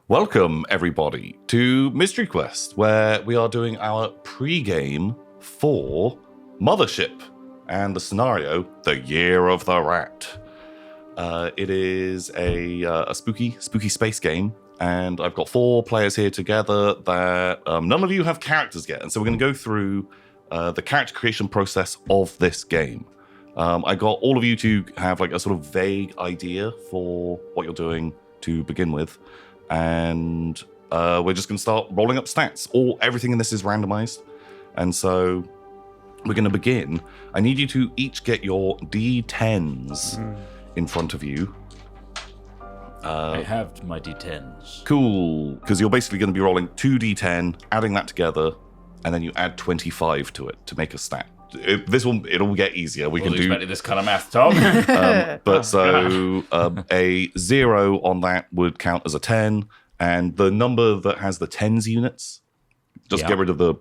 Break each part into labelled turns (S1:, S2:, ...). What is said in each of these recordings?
S1: Welcome, everybody, to Mystery Quest, where we are doing our pre-game for Mothership, and the scenario, the Year of the Rat. It is a spooky space game, and I've got 4 players here together that none of you have characters yet, and so we're going to go through the character creation process of this game. I got all of you to have like a sort of vague idea for what you're doing to begin with. And we're just going to start rolling up stats. Everything in this is randomized. And so we're going to begin. I need you to each get your D10s in front of you.
S2: I have my D10s.
S1: Cool. Because you're basically going to be rolling 2D10, adding that together, and then you add 25 to it to make a stat. It'll get easier. We can do
S2: this kind of math, Tom.
S1: but so a 0 on that would count as a 10, and the number that has the tens units, just get rid of the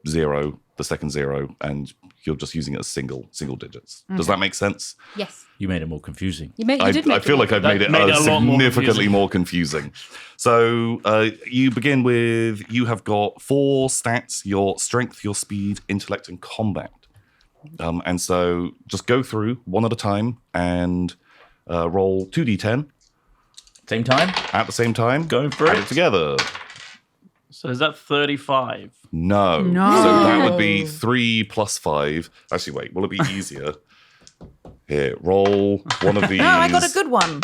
S1: 0, the second 0, and you're just using it as single digits. Does that make sense?
S3: Yes.
S2: You made it more confusing.
S1: I feel like I've made it significantly more confusing. So you begin with, you have got 4 stats: your strength, your speed, intellect, and combat. And so just go through one at a time and roll 2d10.
S2: Same time?
S1: At the same time.
S2: Going for
S1: it together.
S4: So is that 35?
S1: No. So that would be 3 plus 5. Actually, wait, will it be easier? Here, roll one of these.
S3: No, I got a good one.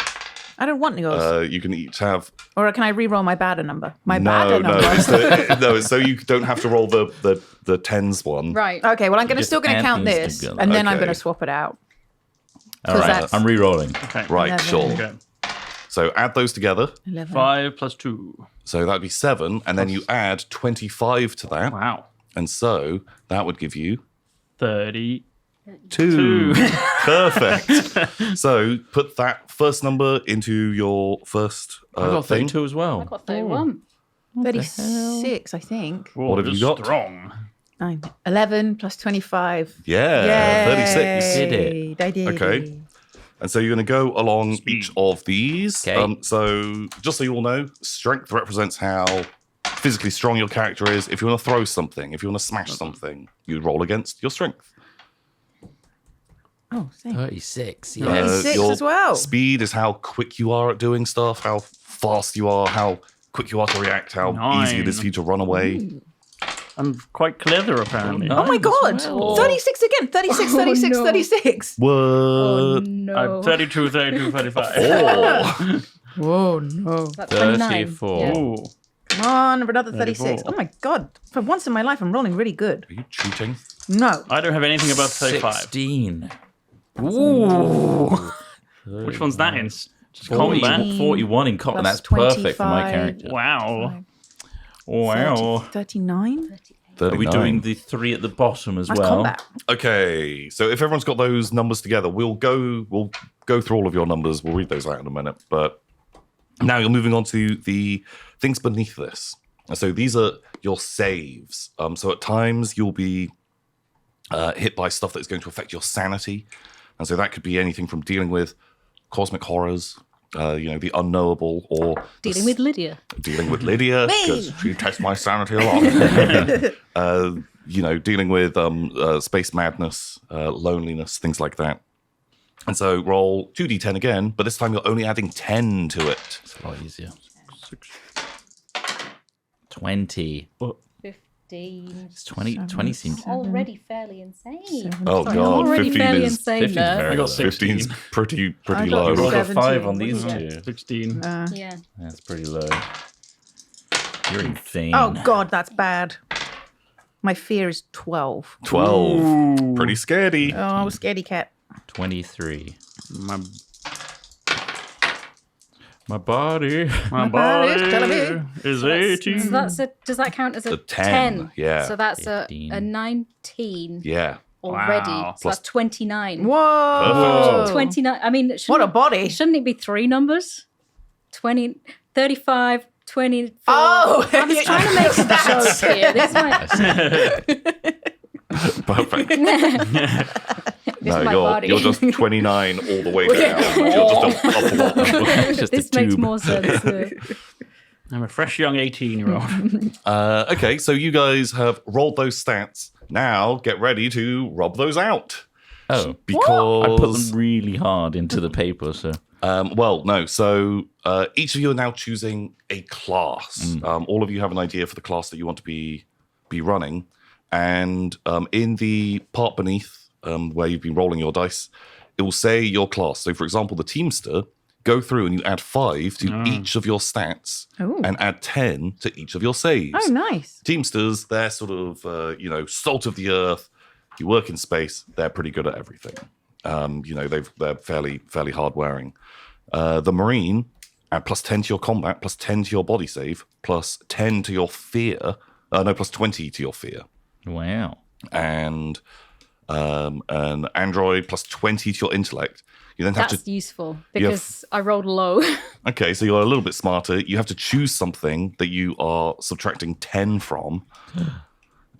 S3: I don't want yours.
S1: You can each have...
S3: Or can I re-roll my badder number?
S1: It's so you don't have to roll the tens one.
S3: Right. Okay, well, I'm still going to count this, and then I'm going to swap it out.
S2: All right, I'm re-rolling.
S4: Okay.
S1: Right,
S3: 11.
S1: sure.
S4: Okay.
S1: So add those together.
S3: 11.
S4: 5 plus 2.
S1: So that'd be 7, and then you add 25 to that.
S4: Wow.
S1: And so that would give you
S4: 32.
S1: 2. Perfect. So put that first number into your first
S2: I got
S1: thing.
S2: 32 as well.
S3: I got 31. 36, I think.
S4: Whoa,
S1: What have you got?
S4: Strong.
S3: 11 plus 25.
S1: Yeah, 36.
S2: Did it.
S3: I did.
S1: Okay. And so you're going to go along each of these.
S2: Okay.
S1: So just so you all know, strength represents how physically strong your character is. If you want to throw something, if you want to smash something, you roll against your strength.
S3: Oh, same.
S2: 36, yes.
S3: 36
S1: your
S3: as well.
S1: Speed is how quick you are at doing stuff, how fast you are, how quick you are to react, how easy it is for you to run away.
S4: I'm quite clever, apparently.
S3: Oh my god.
S2: well.
S3: 36 again. 36, 36, 36.
S1: What?
S3: No.
S4: I'm 32, 32, 35.
S1: Oh.
S3: Whoa, no.
S5: That's 29.
S2: 34.
S5: Yeah.
S4: Ooh.
S3: Come on, for another 36.
S4: 34.
S3: Oh my god. For once in my life, I'm rolling really good.
S1: Are you cheating?
S3: No.
S4: I don't have anything above 35.
S2: 16.
S4: Ooh. Which one's that in? Just
S2: 40,
S4: combat?
S2: 41 in combat. That's perfect for my
S3: 25.
S2: character.
S4: Wow. Wow.
S3: 39?
S1: 39.
S2: Are we doing the 3 at the bottom as
S3: That's
S2: well?
S3: combat.
S1: Okay, so if everyone's got those numbers together, we'll go through all of your numbers. We'll read those out in a minute. But now you're moving on to the things beneath this. And so these are your saves. So at times you'll be hit by stuff that's going to affect your sanity. And so that could be anything from dealing with cosmic horrors, the unknowable, or
S5: Dealing with Lydia.
S1: Dealing with Lydia, because she tests my sanity a lot. Dealing with space madness, loneliness, things like that. And so roll 2d10 again, but this time you're only adding 10 to it.
S2: It's a lot easier. 20.
S5: 15.
S2: It's 20 seems...
S5: Already fairly insane.
S1: Oh
S5: Sorry,
S1: god,
S5: already
S1: 15
S5: fairly
S1: is
S5: insane
S2: 15's
S5: there.
S2: very
S4: I got
S2: low.
S4: 16.
S1: 15's pretty
S3: I got
S1: low.
S2: You got a
S3: 17.
S2: 5 on these
S5: Yeah.
S2: two.
S4: 16.
S5: Yeah.
S2: That's pretty low. You're insane.
S3: Oh god, that's bad. My fear is 12.
S1: 12.
S4: Ooh.
S1: Pretty scary.
S3: Oh, scaredy cat.
S2: 23.
S4: My
S2: My body.
S4: body
S3: telling me.
S4: is 18.
S5: So does that count as a
S1: The 10, yeah.
S5: So that's a
S2: 15.
S5: 19
S1: Yeah.
S5: already.
S4: Wow.
S5: So that's 29.
S3: Whoa.
S5: 29. I mean,
S3: What a body.
S5: Shouldn't it be 3 numbers? 20, 35, 24.
S3: Oh,
S5: I'm just trying to make some jokes here. This might,
S1: Perfect.
S5: this is my body.
S1: You're just 29 all the way down. You're just up.
S2: It's just
S5: this
S2: a
S5: makes
S2: tube.
S5: more sense.
S4: I'm a fresh young 18-year-old.
S1: Okay, so you guys have rolled those stats. Now get ready to rub those out.
S2: Oh,
S1: Because
S2: I put them really hard into the paper, so.
S1: well, no. So each of you are now choosing a class. All of you have an idea for the class that you want to be running, and in the part beneath where you've been rolling your dice, it will say your class. So, for example, the Teamster. Go through and you add 5 to each of your stats and add 10 to each of your saves.
S3: Oh, nice.
S1: Teamsters, they're sort of, salt of the earth. You work in space, they're pretty good at everything. They're fairly hard wearing. The Marine, add plus 10 to your combat, plus 10 to your body save, plus 10 to your fear. Plus 20 to your fear.
S2: Wow.
S1: And an android, plus 20 to your intellect. You then have
S5: That's
S1: to.
S5: useful because I rolled low.
S1: Okay, so you're a little bit smarter. You have to choose something that you are subtracting 10 from,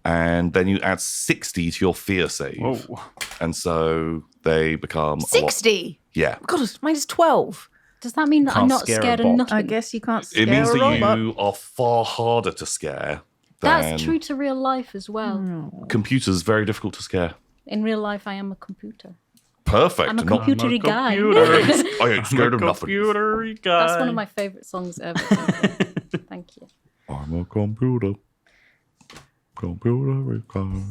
S1: and then you add 60 to your fear save.
S4: Whoa.
S1: And so they become
S3: 60?
S1: Yeah.
S3: God, mine is 12.
S5: Does that mean that I'm
S2: Can't
S5: not
S2: scare a
S5: scared of
S2: bot.
S5: nothing?
S3: I guess you can't scare
S1: It means
S3: a
S1: that
S3: robot.
S1: you are far harder to scare than
S5: That's true to real life as well.
S1: computers. Very difficult to scare.
S5: In real life, I am a computer.
S1: Perfect.
S5: I'm a
S1: Not-
S5: computery guy.
S1: I ain't scared of nothing.
S4: Computery guy.
S5: That's one of my favorite songs ever. Thank you.
S1: I'm a computer. Computer guy.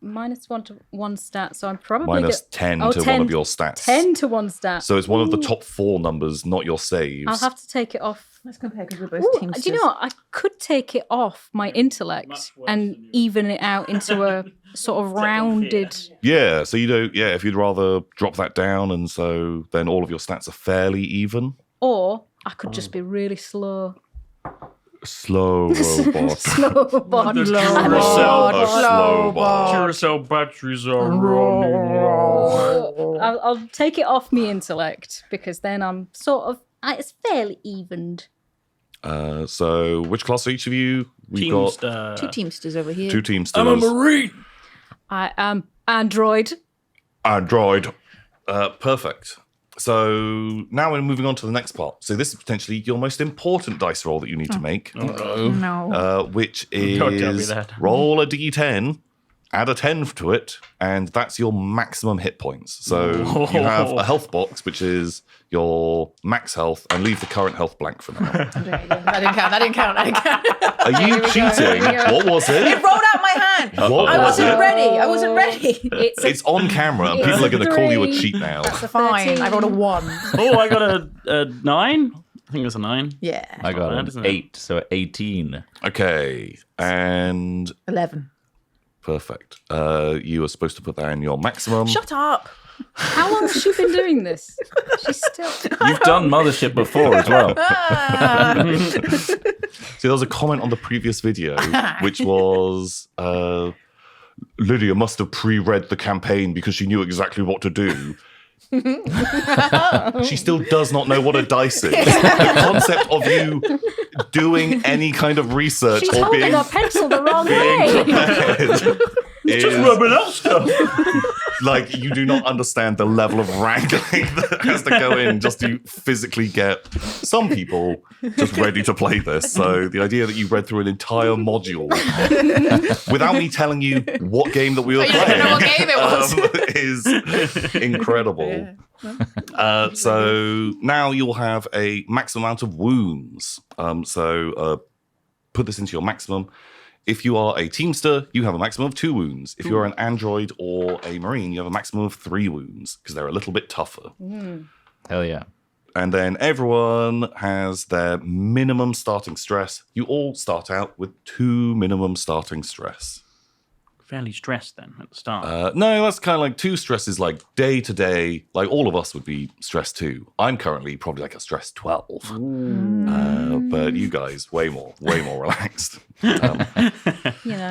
S5: -1 to 1 stat, so I'm probably
S1: Minus 10 to one of your stats.
S5: 10 to 1 stat.
S1: So it's one of the top 4 numbers, not your saves.
S5: I'll have to take it off.
S3: Let's compare because we're both
S5: Ooh,
S3: teamsters.
S5: do you know what? I could take it off my intellect and even it out into a sort of rounded.
S1: Yeah, so if you'd rather drop that down, and so then all of your stats are fairly even.
S5: Or I could just be really slow.
S1: Slow robot.
S5: Slow bot.
S1: Slow bot.
S4: Duracell batteries are running.
S5: I'll take it off me intellect because then I'm sort of it's fairly evened.
S1: So which class are each of you? We've got
S4: Teamster.
S3: 2 teamsters over here.
S1: 2 teamsters.
S4: I'm a Marine.
S5: I am Android.
S1: Android. Perfect. So now we're moving on to the next part. So this is potentially your most important dice roll that you need to make,
S3: No.
S1: which
S4: Don't tell me
S1: is
S4: that.
S1: roll a d10, add a 10 to it, and that's your maximum hit points. So you have a health box, which is your max health, and leave the current health blank for now.
S3: That didn't count.
S1: Are you cheating? What was
S3: It
S1: it?
S3: rolled out my hand.
S1: What
S3: I
S1: was
S3: wasn't
S1: it?
S3: ready. I wasn't ready.
S1: It's on camera, and people are going to call you a cheat now.
S3: That's fine. I rolled a 1.
S4: Oh, I got a 9. I think it was a 9.
S3: Yeah.
S2: I got
S4: bad,
S2: an
S4: isn't it?
S2: 8, so 18.
S1: Okay, and
S3: 11.
S1: perfect. You are supposed to put that in your maximum.
S3: Shut up.
S5: How long has she been doing this? She's still.
S2: You've done Mothership before as well.
S1: See, there was a comment on the previous video, which was Lydia must have pre-read the campaign because she knew exactly what to do. She still does not know what a dice is. The concept of you doing any kind of research
S5: She's
S1: or
S5: holding
S1: being
S5: her pencil the wrong way.
S1: prepared is
S4: Rubbing out stuff.
S1: like you do not understand the level of wrangling that has to go in just to physically get some people just ready to play this. So the idea that you read through an entire module without me telling you what game that we were
S3: You don't know
S1: playing
S3: what game it was.
S1: is incredible. So now you'll have a maximum amount of wounds. Put this into your maximum. If you are a Teamster, you have a maximum of 2 wounds. If you're an Android or a Marine, you have a maximum of 3 wounds because they're a little bit tougher.
S2: Hell yeah.
S1: And then everyone has their minimum starting stress. You all start out with 2 minimum starting stress.
S4: Fairly stressed then at the start.
S1: No, that's kind of like 2 stresses, like day to day. Like all of us would be stressed 2. I'm currently probably like a stress 12. But you guys, way more relaxed.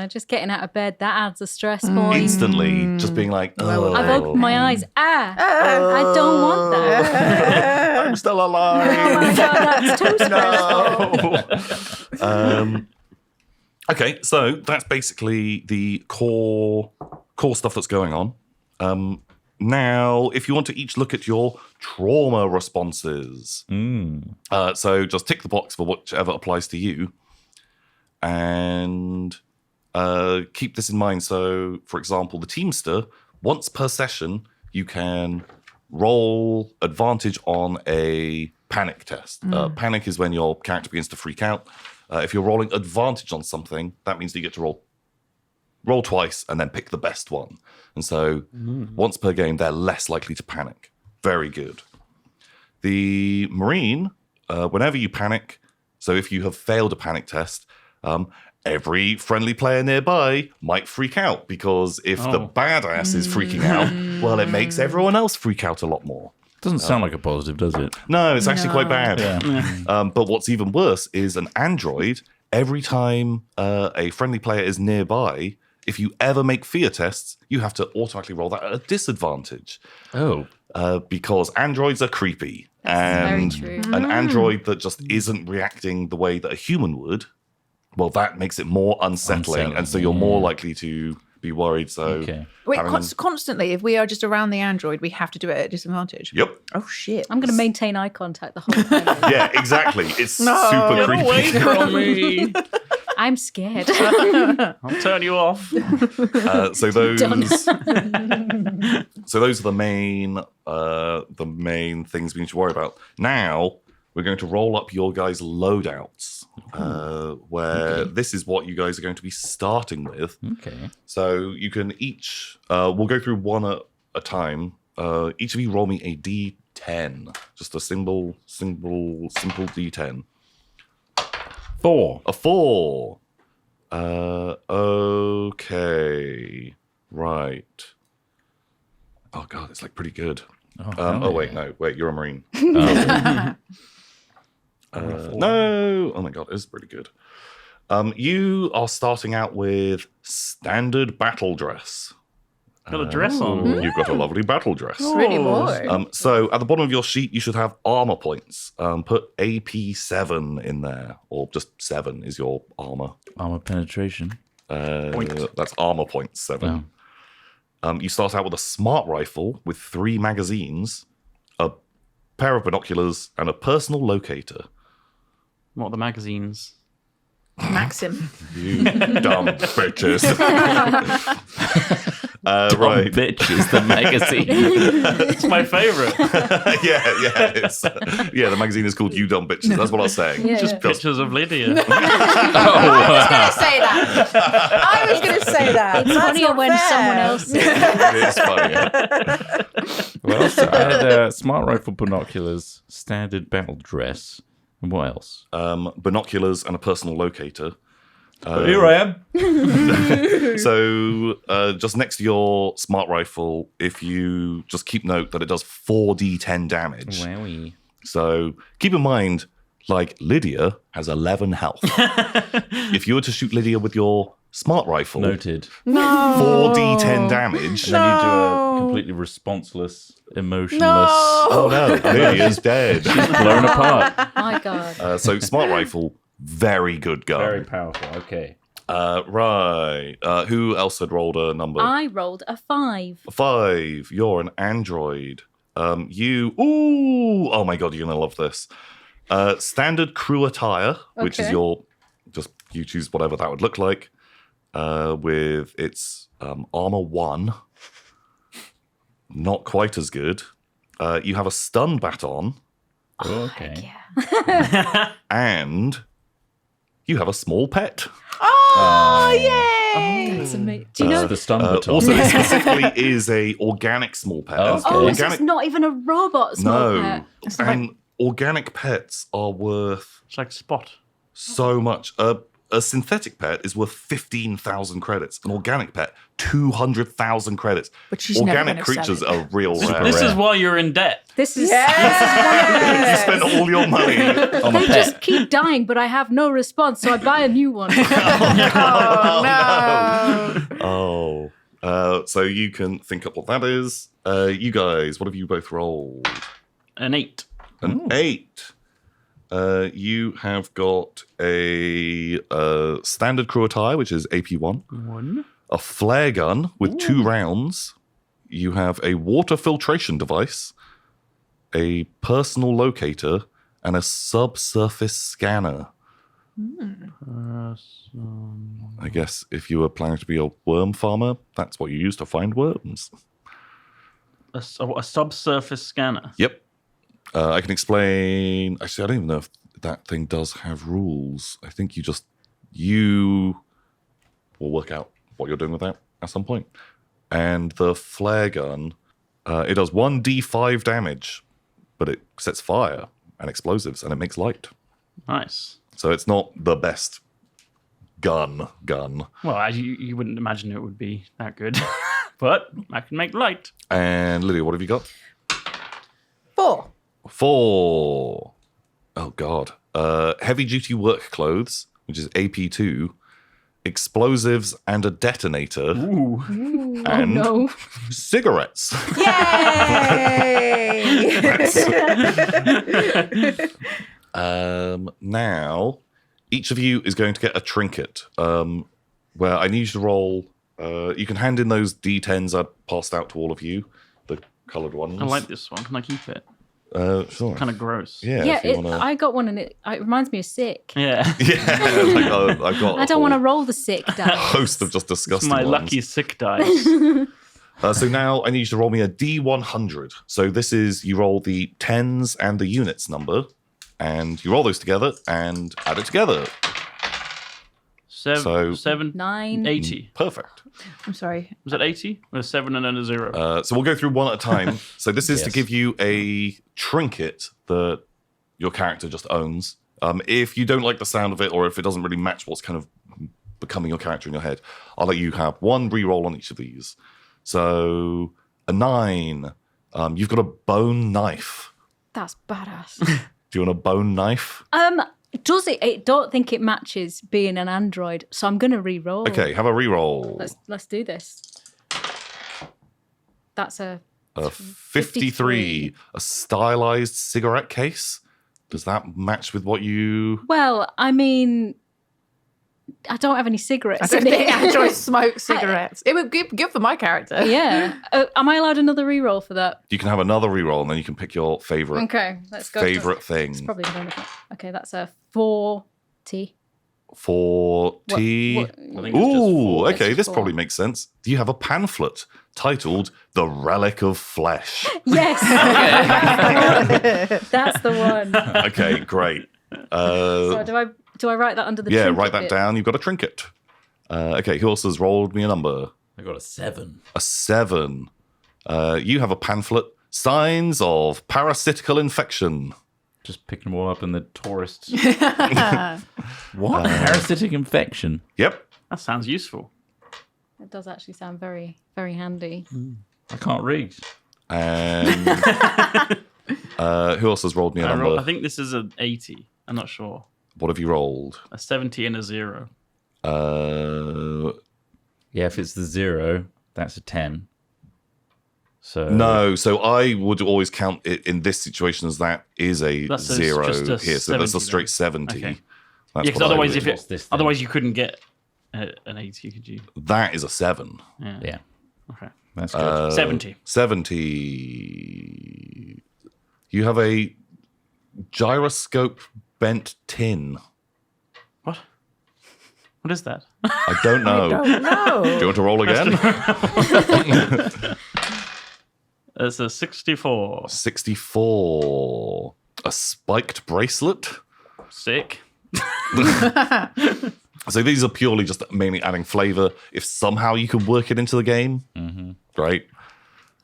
S5: Just getting out of bed, that adds a stress point.
S1: Instantly, just being like, oh,
S5: I've opened my eyes. I don't want that.
S1: I'm still
S5: Oh my
S1: alive.
S5: God, that's too stressful.
S1: No. Okay, so that's basically the core stuff that's going on. Now, if you want to each look at your trauma responses. So just tick the box for whichever applies to you. And keep this in mind. So, for example, the Teamster, once per session, you can roll advantage on a panic test. Panic is when your character begins to freak out. If you're rolling advantage on something, that means that you get to roll twice and then pick the best one. And so once per game, they're less likely to panic. Very good. The Marine, whenever you panic, so if you have failed a panic test, every friendly player nearby might freak out, because if the badass is freaking out, well, it makes everyone else freak out a lot more.
S2: Doesn't sound like a positive, does it?
S1: No, it's actually quite bad.
S2: Yeah.
S1: But what's even worse is an android, every time a friendly player is nearby, if you ever make fear tests, you have to automatically roll that at a disadvantage.
S2: Oh.
S1: Because androids are creepy.
S5: very
S1: And
S5: true.
S1: an android that just isn't reacting the way that a human would, well, that makes it more unsettling. And so you're more likely to be worried. So,
S2: Okay.
S3: Wait,
S1: having
S3: constantly, if we are just around the android, we have to do it at a disadvantage.
S1: Yep.
S3: Oh, shit.
S5: I'm going to maintain eye contact the whole time.
S1: Yeah, exactly. It's super
S4: Get
S1: creepy.
S4: away from me.
S5: I'm scared.
S4: I'll turn you off.
S1: So those,
S5: Done.
S1: so those are the main things we need to worry about. Now we're going to roll up your guys' loadouts, where this is what you guys are going to be starting with.
S2: Okay.
S1: So you can each, we'll go through one at a time. Each of you roll me a D10, just a simple D10.
S2: 4.
S1: A 4. Okay. Right. Oh god, it's like pretty good. Wait, you're a Marine. No. Oh my god, it's pretty good. You are starting out with standard battle dress.
S4: Got a dress on.
S1: You've got a lovely battle dress.
S3: Pretty boy.
S1: So at the bottom of your sheet, you should have armor points. Put AP7 in there, or just 7 is your armor.
S2: Armor penetration.
S1: That's armor points 7. You start out with a smart rifle with 3 magazines, a pair of binoculars, and a personal locator.
S4: What are the magazines?
S3: Maxim.
S1: You dumb bitches. Right.
S2: Bitch is the magazine.
S4: It's my favourite.
S1: Yeah, the magazine is called You Dumb Bitches. That's what I was saying.
S5: Yeah.
S4: Just pictures of Lydia.
S3: I was going to say that.
S5: It's funnier when someone else says
S1: It is funny.
S2: Well, so I had smart rifle, binoculars, standard battle dress, and what else?
S1: Binoculars and a personal locator.
S2: Here I am.
S1: So just next to your smart rifle, if you just keep note that it does 4d10 damage.
S2: Wowie.
S1: So keep in mind, like, Lydia has 11 health. If you were to shoot Lydia with your smart rifle,
S2: Noted.
S1: 4d10 damage.
S2: And then you do a completely responseless, emotionless.
S1: Oh no, Lydia's dead.
S2: Blown apart.
S5: my God.
S1: So smart rifle, very good gun.
S2: Very powerful. Okay.
S1: Right. Who else had rolled a number?
S5: I rolled a 5.
S1: 5. You're an android. Oh my god, you're gonna love this. Standard crew attire, which is
S5: Okay.
S1: you choose whatever that would look like. With its armor 1. Not quite as good. You have a stun baton,
S2: Okay.
S5: Yeah.
S1: and you have a small pet.
S3: Oh, yay!
S5: That's amazing. Do you know?
S2: the stun baton.
S1: Also, this specifically is a organic small pet.
S2: Oh,
S1: And
S2: okay.
S5: Oh, so
S1: organic,
S5: it's not even a robot small
S1: no,
S5: pet.
S1: and organic pets are worth
S4: It's like Spot.
S1: so much. A synthetic pet is worth 15,000 credits. An organic pet, 200,000 credits.
S3: But she's never
S1: Organic
S3: gonna sell
S1: creatures
S3: it.
S1: are real rare.
S4: This is why you're in debt.
S5: This is
S1: You spend all your money.
S2: On a
S5: they
S2: pet.
S5: just keep dying, but I have no response, so I buy a new one.
S3: Oh,
S1: So you can think up what that is. You guys, what have you both rolled?
S4: An 8.
S1: An 8. You have got a standard crew attire, which is AP1.
S4: 1.
S1: A flare gun with 2 rounds. you have a water filtration device, a personal locator, and a subsurface scanner. I guess if you were planning to be a worm farmer, that's what you use to find worms.
S4: A subsurface scanner.
S1: Yep. I can explain. Actually, I don't even know if that thing does have rules. I think you will work out what you're doing with that at some point. And the flare gun, it does 1d5 damage, but it sets fire and explosives, and it makes light.
S4: Nice.
S1: So it's not the best gun.
S4: Well, you wouldn't imagine it would be that good, but I can make light.
S1: And Lydia, what have you got?
S3: 4.
S1: 4. Oh, God. Heavy-duty work clothes, which is AP2, explosives and a detonator,
S4: Ooh.
S1: and
S5: No.
S1: cigarettes.
S3: Yay!
S1: Now, each of you is going to get a trinket, where I need you to roll. You can hand in those D10s I passed out to all of you, the coloured ones.
S4: I like this one. Can I keep it?
S1: Sure.
S4: Kind of gross.
S1: Yeah,
S5: Yeah,
S1: if you wanna...
S5: I got one and it reminds me of sick.
S4: Yeah.
S1: Yeah, like, I've got
S5: I don't want to roll the sick
S1: a
S5: dice.
S1: host of just
S4: It's
S1: disgusting
S4: my
S1: ones.
S4: lucky sick dice.
S1: So now I need you to roll me a D100. So this is, you roll the tens and the units number, and you roll those together and add it together. So-
S5: 9.
S4: 80.
S1: Perfect.
S3: I'm sorry.
S4: Was that 80? Or a 7 and then a 0?
S1: So we'll go through one at a time. So this is to
S2: Yes.
S1: give you a trinket that your character just owns. If you don't like the sound of it, or if it doesn't really match what's kind of becoming your character in your head, I'll let you have one re-roll on each of these. So a 9. You've got a bone knife.
S5: That's badass.
S1: Do you want a bone knife?
S5: Does it? I don't think it matches being an android, so I'm gonna re-roll.
S1: Okay, have a re-roll.
S5: Let's do this. That's a
S1: 53. A stylized cigarette case. Does that match with what you...
S5: well. I mean, I don't have any cigarettes.
S3: I don't
S5: in
S3: think
S5: it.
S3: androids smoke cigarettes. It would be good for my character.
S5: Yeah. Am I allowed another re-roll for that?
S1: You can have another re-roll, and then you can pick your favorite
S5: Okay, let's go.
S1: favorite thing.
S5: It's probably the benefit. Okay, that's a 40.
S1: 40.
S5: What-
S4: I think it's just
S1: Ooh,
S4: 4.
S1: okay,
S5: It's
S1: this
S5: 4.
S1: probably makes sense. You have a pamphlet titled "The Relic of Flesh."
S5: Yes. That's the one.
S1: Okay, great.
S5: So do I write that under the
S1: Yeah,
S5: trinket
S1: write that
S5: bit?
S1: down. You've got a trinket. Okay, who else has rolled me a number?
S2: I got a 7.
S1: A 7. You have a pamphlet. Signs of parasitical infection.
S2: Just picking them all up in the tourists. What? Parasitic infection.
S1: Yep.
S4: That sounds useful.
S5: It does actually sound very, very handy.
S2: I can't read.
S1: And who else has rolled me a number?
S4: I think this is an 80. I'm not sure.
S1: What have you rolled?
S4: A 70 and a 0.
S2: Yeah, if it's the 0, that's a 10. So
S1: No, so I would always count it in this situation as that is a
S4: That's a-
S1: 0
S4: just a
S1: here. So that's a
S4: 70
S1: straight
S4: then.
S1: 70.
S4: Okay.
S1: That's
S4: Yeah, because
S1: what I
S4: otherwise,
S1: would-
S4: if it,
S2: What's this then?
S4: otherwise you couldn't get an 80, could you?
S1: That is a 7.
S2: yeah,
S4: Okay.
S2: that's good.
S4: 70.
S1: 70. You have a gyroscope bent tin.
S4: What? What is that?
S1: I don't know.
S3: No.
S1: Do you want to roll again?
S4: It's a 64.
S1: 64. A spiked bracelet.
S4: Sick.
S1: So these are purely just mainly adding flavor. If somehow you can work it into the game, great.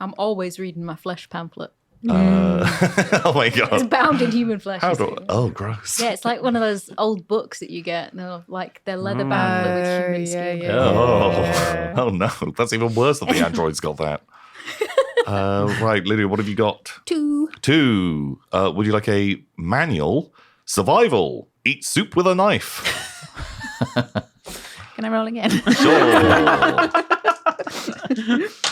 S5: I'm always reading my flesh pamphlet.
S1: Oh my
S5: It's
S1: god.
S5: bound in human flesh.
S1: How
S5: you
S1: do?
S5: see.
S1: Oh, gross.
S5: Yeah, it's like one of those old books that you get. And they're like they're leather bound but with human skin.
S1: Oh no, that's even worse than the androids got that. Right, Lydia, what have you got?
S3: 2.
S1: 2. Would you like a manual? Survival. Eat soup with a knife.
S3: Can I roll again?
S1: Sure.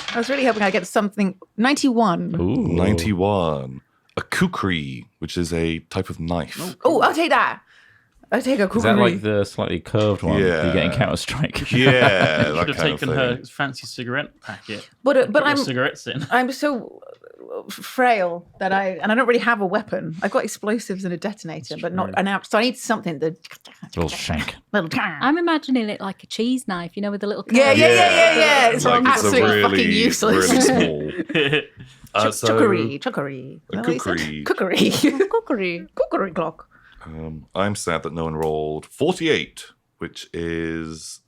S3: I was really hoping I'd get something. 91.
S2: Ooh.
S1: 91. A kukri, which is a type of knife.
S3: Oh, I'll take that. I take a
S2: Is
S3: cookery.
S2: that like the slightly curved one
S1: Yeah.
S2: you get in Counter-Strike?
S1: Yeah,
S4: Should
S1: that
S4: have
S1: kind of
S4: taken
S1: thing.
S4: her fancy cigarette packet.
S3: but
S4: Put
S3: I'm
S4: your cigarettes in.
S3: I'm so frail that I don't really have a weapon. I've got explosives and a detonator, but not an out. So I need something that
S2: Little shank.
S3: little.
S5: I'm imagining it like a cheese knife, with the little.
S3: Yeah.
S5: curve.
S3: It's
S1: like it's a
S3: absolutely
S1: really,
S3: fucking useless.
S1: really small.
S3: Cookery.
S1: A cookery.
S3: Cookery.
S5: Cookery.
S3: Cookery clock.
S1: I'm sad that no one rolled 48, which is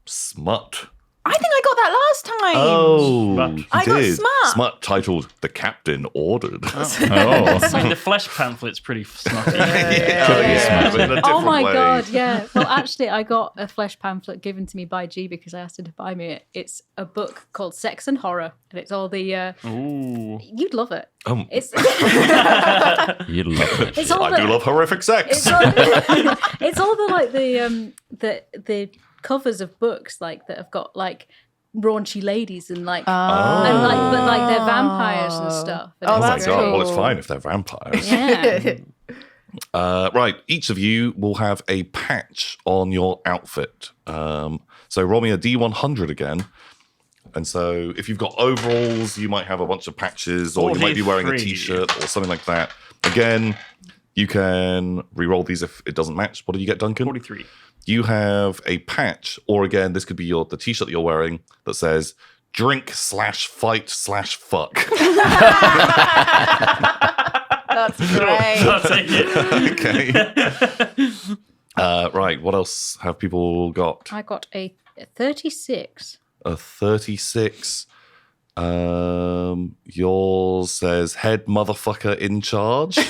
S1: smut.
S3: I think I got that last time.
S1: Oh,
S4: Smut.
S1: you
S3: I got
S1: did.
S3: smut.
S1: Smut titled "The Captain Ordered."
S2: Oh.
S4: I mean, the flesh pamphlet's pretty smutty.
S1: Yeah, but in a
S5: Oh
S1: different
S5: my
S1: way.
S5: god, yeah. Well, actually, I got a flesh pamphlet given to me by G because I asked her to buy me it. It's a book called Sex and Horror, and it's all the.
S4: Ooh.
S5: You'd love it. It's
S2: You love it.
S5: it's all
S1: I do love horrific sex.
S5: it's all, it's all the like the covers of books like that have got like raunchy ladies and like and like but like they're vampires and stuff. And
S3: Oh,
S1: Oh my
S3: that's
S1: god! Well, it's
S3: cool.
S1: fine if they're vampires.
S5: yeah.
S1: Right, each of you will have a patch on your outfit. So roll me a D100 again. And so if you've got overalls, you might have a bunch of patches, or you might be wearing a
S4: 43.
S1: t-shirt or something like that. Again, you can re-roll these if it doesn't match. What did you get, Duncan?
S4: 43.
S1: You have a patch, or again, this could be the t-shirt that you're wearing that says drink/fight/fuck.
S3: That's great.
S4: I'll take it.
S1: Okay. Right, what else have people got?
S5: I got a 36.
S1: A 36. Yours says head motherfucker in charge.
S3: Not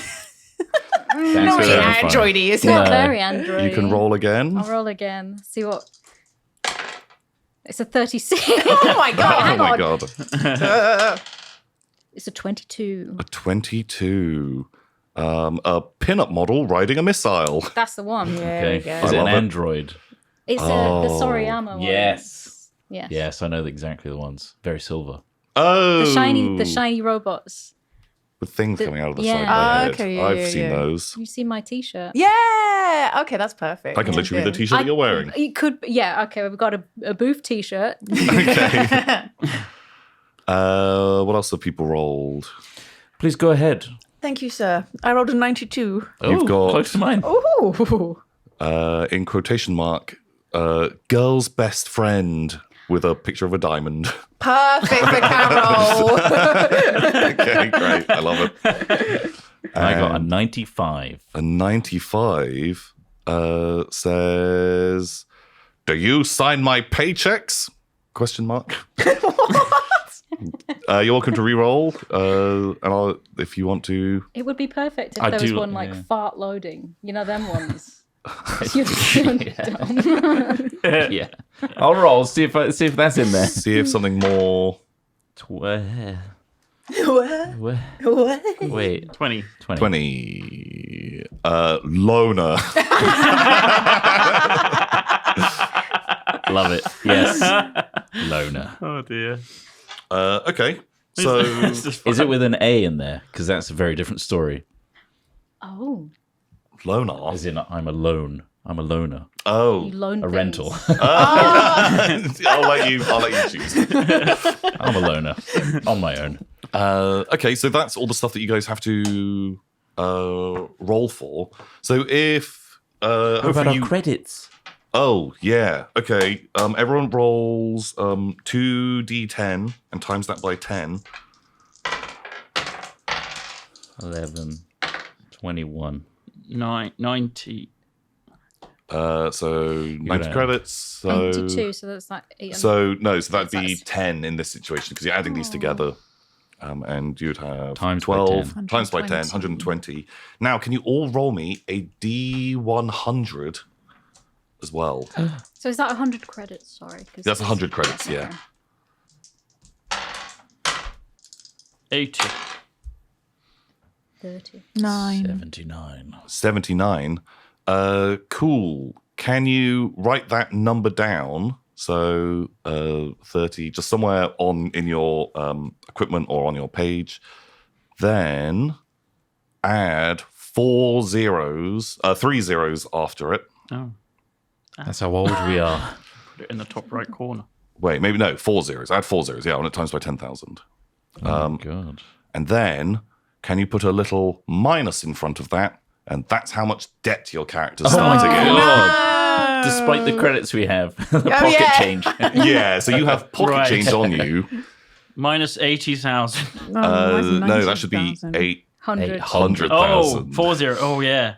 S3: really
S2: terrifying.
S3: androidy, is it?
S5: Not
S2: No.
S5: very Android.
S1: You can roll again.
S5: I'll roll again. See what. It's a 36.
S3: Oh my god!
S1: Oh
S3: Hang
S1: my
S3: on.
S1: god.
S5: It's a 22.
S1: A 22. A pin-up model riding a missile.
S5: That's the one.
S3: There
S2: Okay.
S3: we go.
S2: Is it
S1: I
S2: an
S1: love it.
S2: android?
S5: It's the Soriyama one.
S2: Yes.
S5: Yes.
S2: Yes, I know exactly the ones. Very silver.
S1: Oh.
S5: The shiny robots.
S1: with things coming out of the
S5: yeah.
S1: side of their head.
S3: Okay, yeah,
S1: I've
S3: yeah,
S1: seen
S3: yeah.
S1: those.
S5: You see my t-shirt?
S3: Yeah. Okay, that's perfect.
S1: I can literally be the t-shirt that you're wearing.
S5: It could. Yeah. Okay. We've got a booth t-shirt.
S1: Okay. What else have people rolled?
S2: Please go ahead.
S3: Thank you, sir. I rolled a 92.
S1: You've
S2: Oh,
S1: got-
S2: close to mine.
S3: Ooh.
S1: In quotation mark, girl's best friend with a picture of a diamond.
S3: Perfect for Carol.
S1: Okay, great. I love it.
S2: I got a 95.
S1: A 95 says, "Do you sign my paychecks?" Question mark. You're welcome to re-roll, and if you want to.
S5: It would be perfect if
S2: I
S5: there was
S2: do-
S5: one like
S2: yeah.
S5: fart loading. You know them ones. You're dumb.
S2: Yeah. I'll roll. See if that's in there.
S1: See if something more.
S3: What?
S2: Wait.
S3: What?
S2: Wait.
S4: 20.
S1: 20. Loner.
S2: Love it. Yes. Loner.
S4: Oh dear.
S1: Okay. So
S2: Is it with an A in there? Because that's a very different story.
S5: Oh,
S1: loner.
S2: As in, I'm alone. I'm a loner.
S1: Oh.
S5: you loan
S2: A
S5: things.
S2: rental.
S1: I'll let you choose.
S2: I'm a loner. On my own.
S1: Okay, so that's all the stuff that you guys have to roll for. So if
S2: What about
S1: hopefully
S2: our
S1: you.
S2: credits?
S1: Oh yeah. Okay. Everyone rolls 2d10 and times that by 10.
S2: 11. 21.
S4: 90.
S1: So 90
S2: know.
S1: credits. So
S5: 82, so that's like 800.
S1: so that'd be
S5: That's-
S1: 10 in this situation because you're adding these together. And you'd have
S2: Times by
S1: 12
S2: 10.
S1: times by 10, 120. Now, can you all roll me a D100 as well?
S5: So is that 100 credits? Sorry. 'cause
S1: That's
S5: it's-
S1: 100 credits, yeah.
S4: 80.
S5: 30.
S3: 9.
S2: 79.
S1: 79. Cool. Can you write that number down? So 30, just somewhere in your equipment or on your page. Then add 3 zeros after it.
S4: Oh,
S2: That's how old we are.
S4: put it in the top right corner.
S1: Wait, maybe no, 4 zeros. Add 4 zeros. Yeah, on it times by 10,000.
S2: Oh my God.
S1: And then can you put a little minus in front of that? And that's how much debt your character's starting in.
S2: God. Despite the credits we have, the pocket
S3: yeah.
S2: change.
S1: Yeah, so you have pocket
S4: Right.
S1: change on you.
S4: Minus 80,000.
S1: No, that should be
S5: 100.
S1: 800,000.
S4: Oh, 40. Oh, yeah.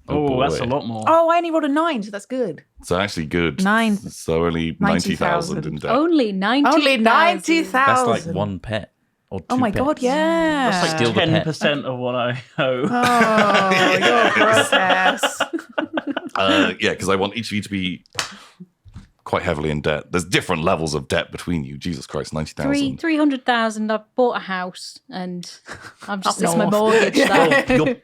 S2: Oh,
S4: Oh, that's
S2: boy.
S4: a lot more.
S3: Oh, I only rolled a 9, so that's good.
S1: So actually good.
S3: 9.
S1: So only 90,000 in debt.
S5: Only 90.
S3: Only 90,000.
S2: That's like one pet or two
S3: Oh my God,
S2: pets.
S3: yeah.
S4: That's like
S2: Steal the pet.
S4: 10% of what I owe.
S3: Oh, you're a process.
S1: Yeah, because I want each of you to be quite heavily in debt. There's different levels of debt between you. Jesus Christ, 90,000.
S5: 300,000. I bought a house and I'm just,
S3: Up
S5: it's my
S3: north.
S5: mortgage. That.
S1: Your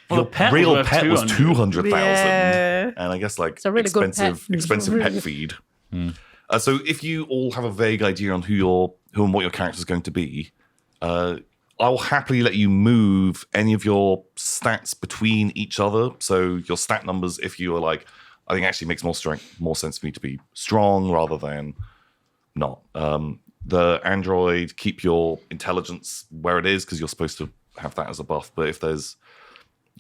S4: Well, the pet was
S1: real
S4: worth
S1: pet was
S4: 200,000.
S1: 200,000.
S3: Yeah.
S1: And I guess like
S5: It's a really good
S1: expensive
S5: pet.
S1: pet feed. So if you all have a vague idea on who and what your character is going to be, I'll happily let you move any of your stats between each other. So your stat numbers, if you are like, I think it actually makes more sense for me to be strong rather than not. The android, keep your intelligence where it is because you're supposed to have that as a buff. But if there's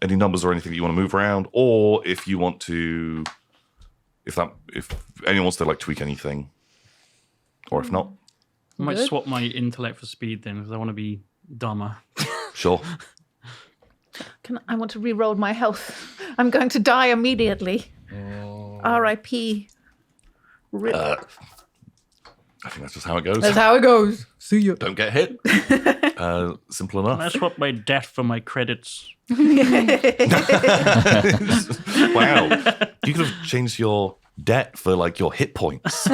S1: any numbers or anything that you want to move around, or if you want to, if anyone wants to like tweak anything, or if not,
S4: I might
S5: Good.
S4: swap my intellect for speed then because I want to be dumber.
S1: sure.
S3: I want to re-roll my health. I'm going to die immediately. R.I.P. Rip.
S1: I think that's just how it goes.
S3: That's how it goes. See you.
S1: Don't get hit. Simple
S4: Can I
S1: enough.
S4: swap my debt for my credits?
S1: Wow. You could have changed your debt for like your hit points.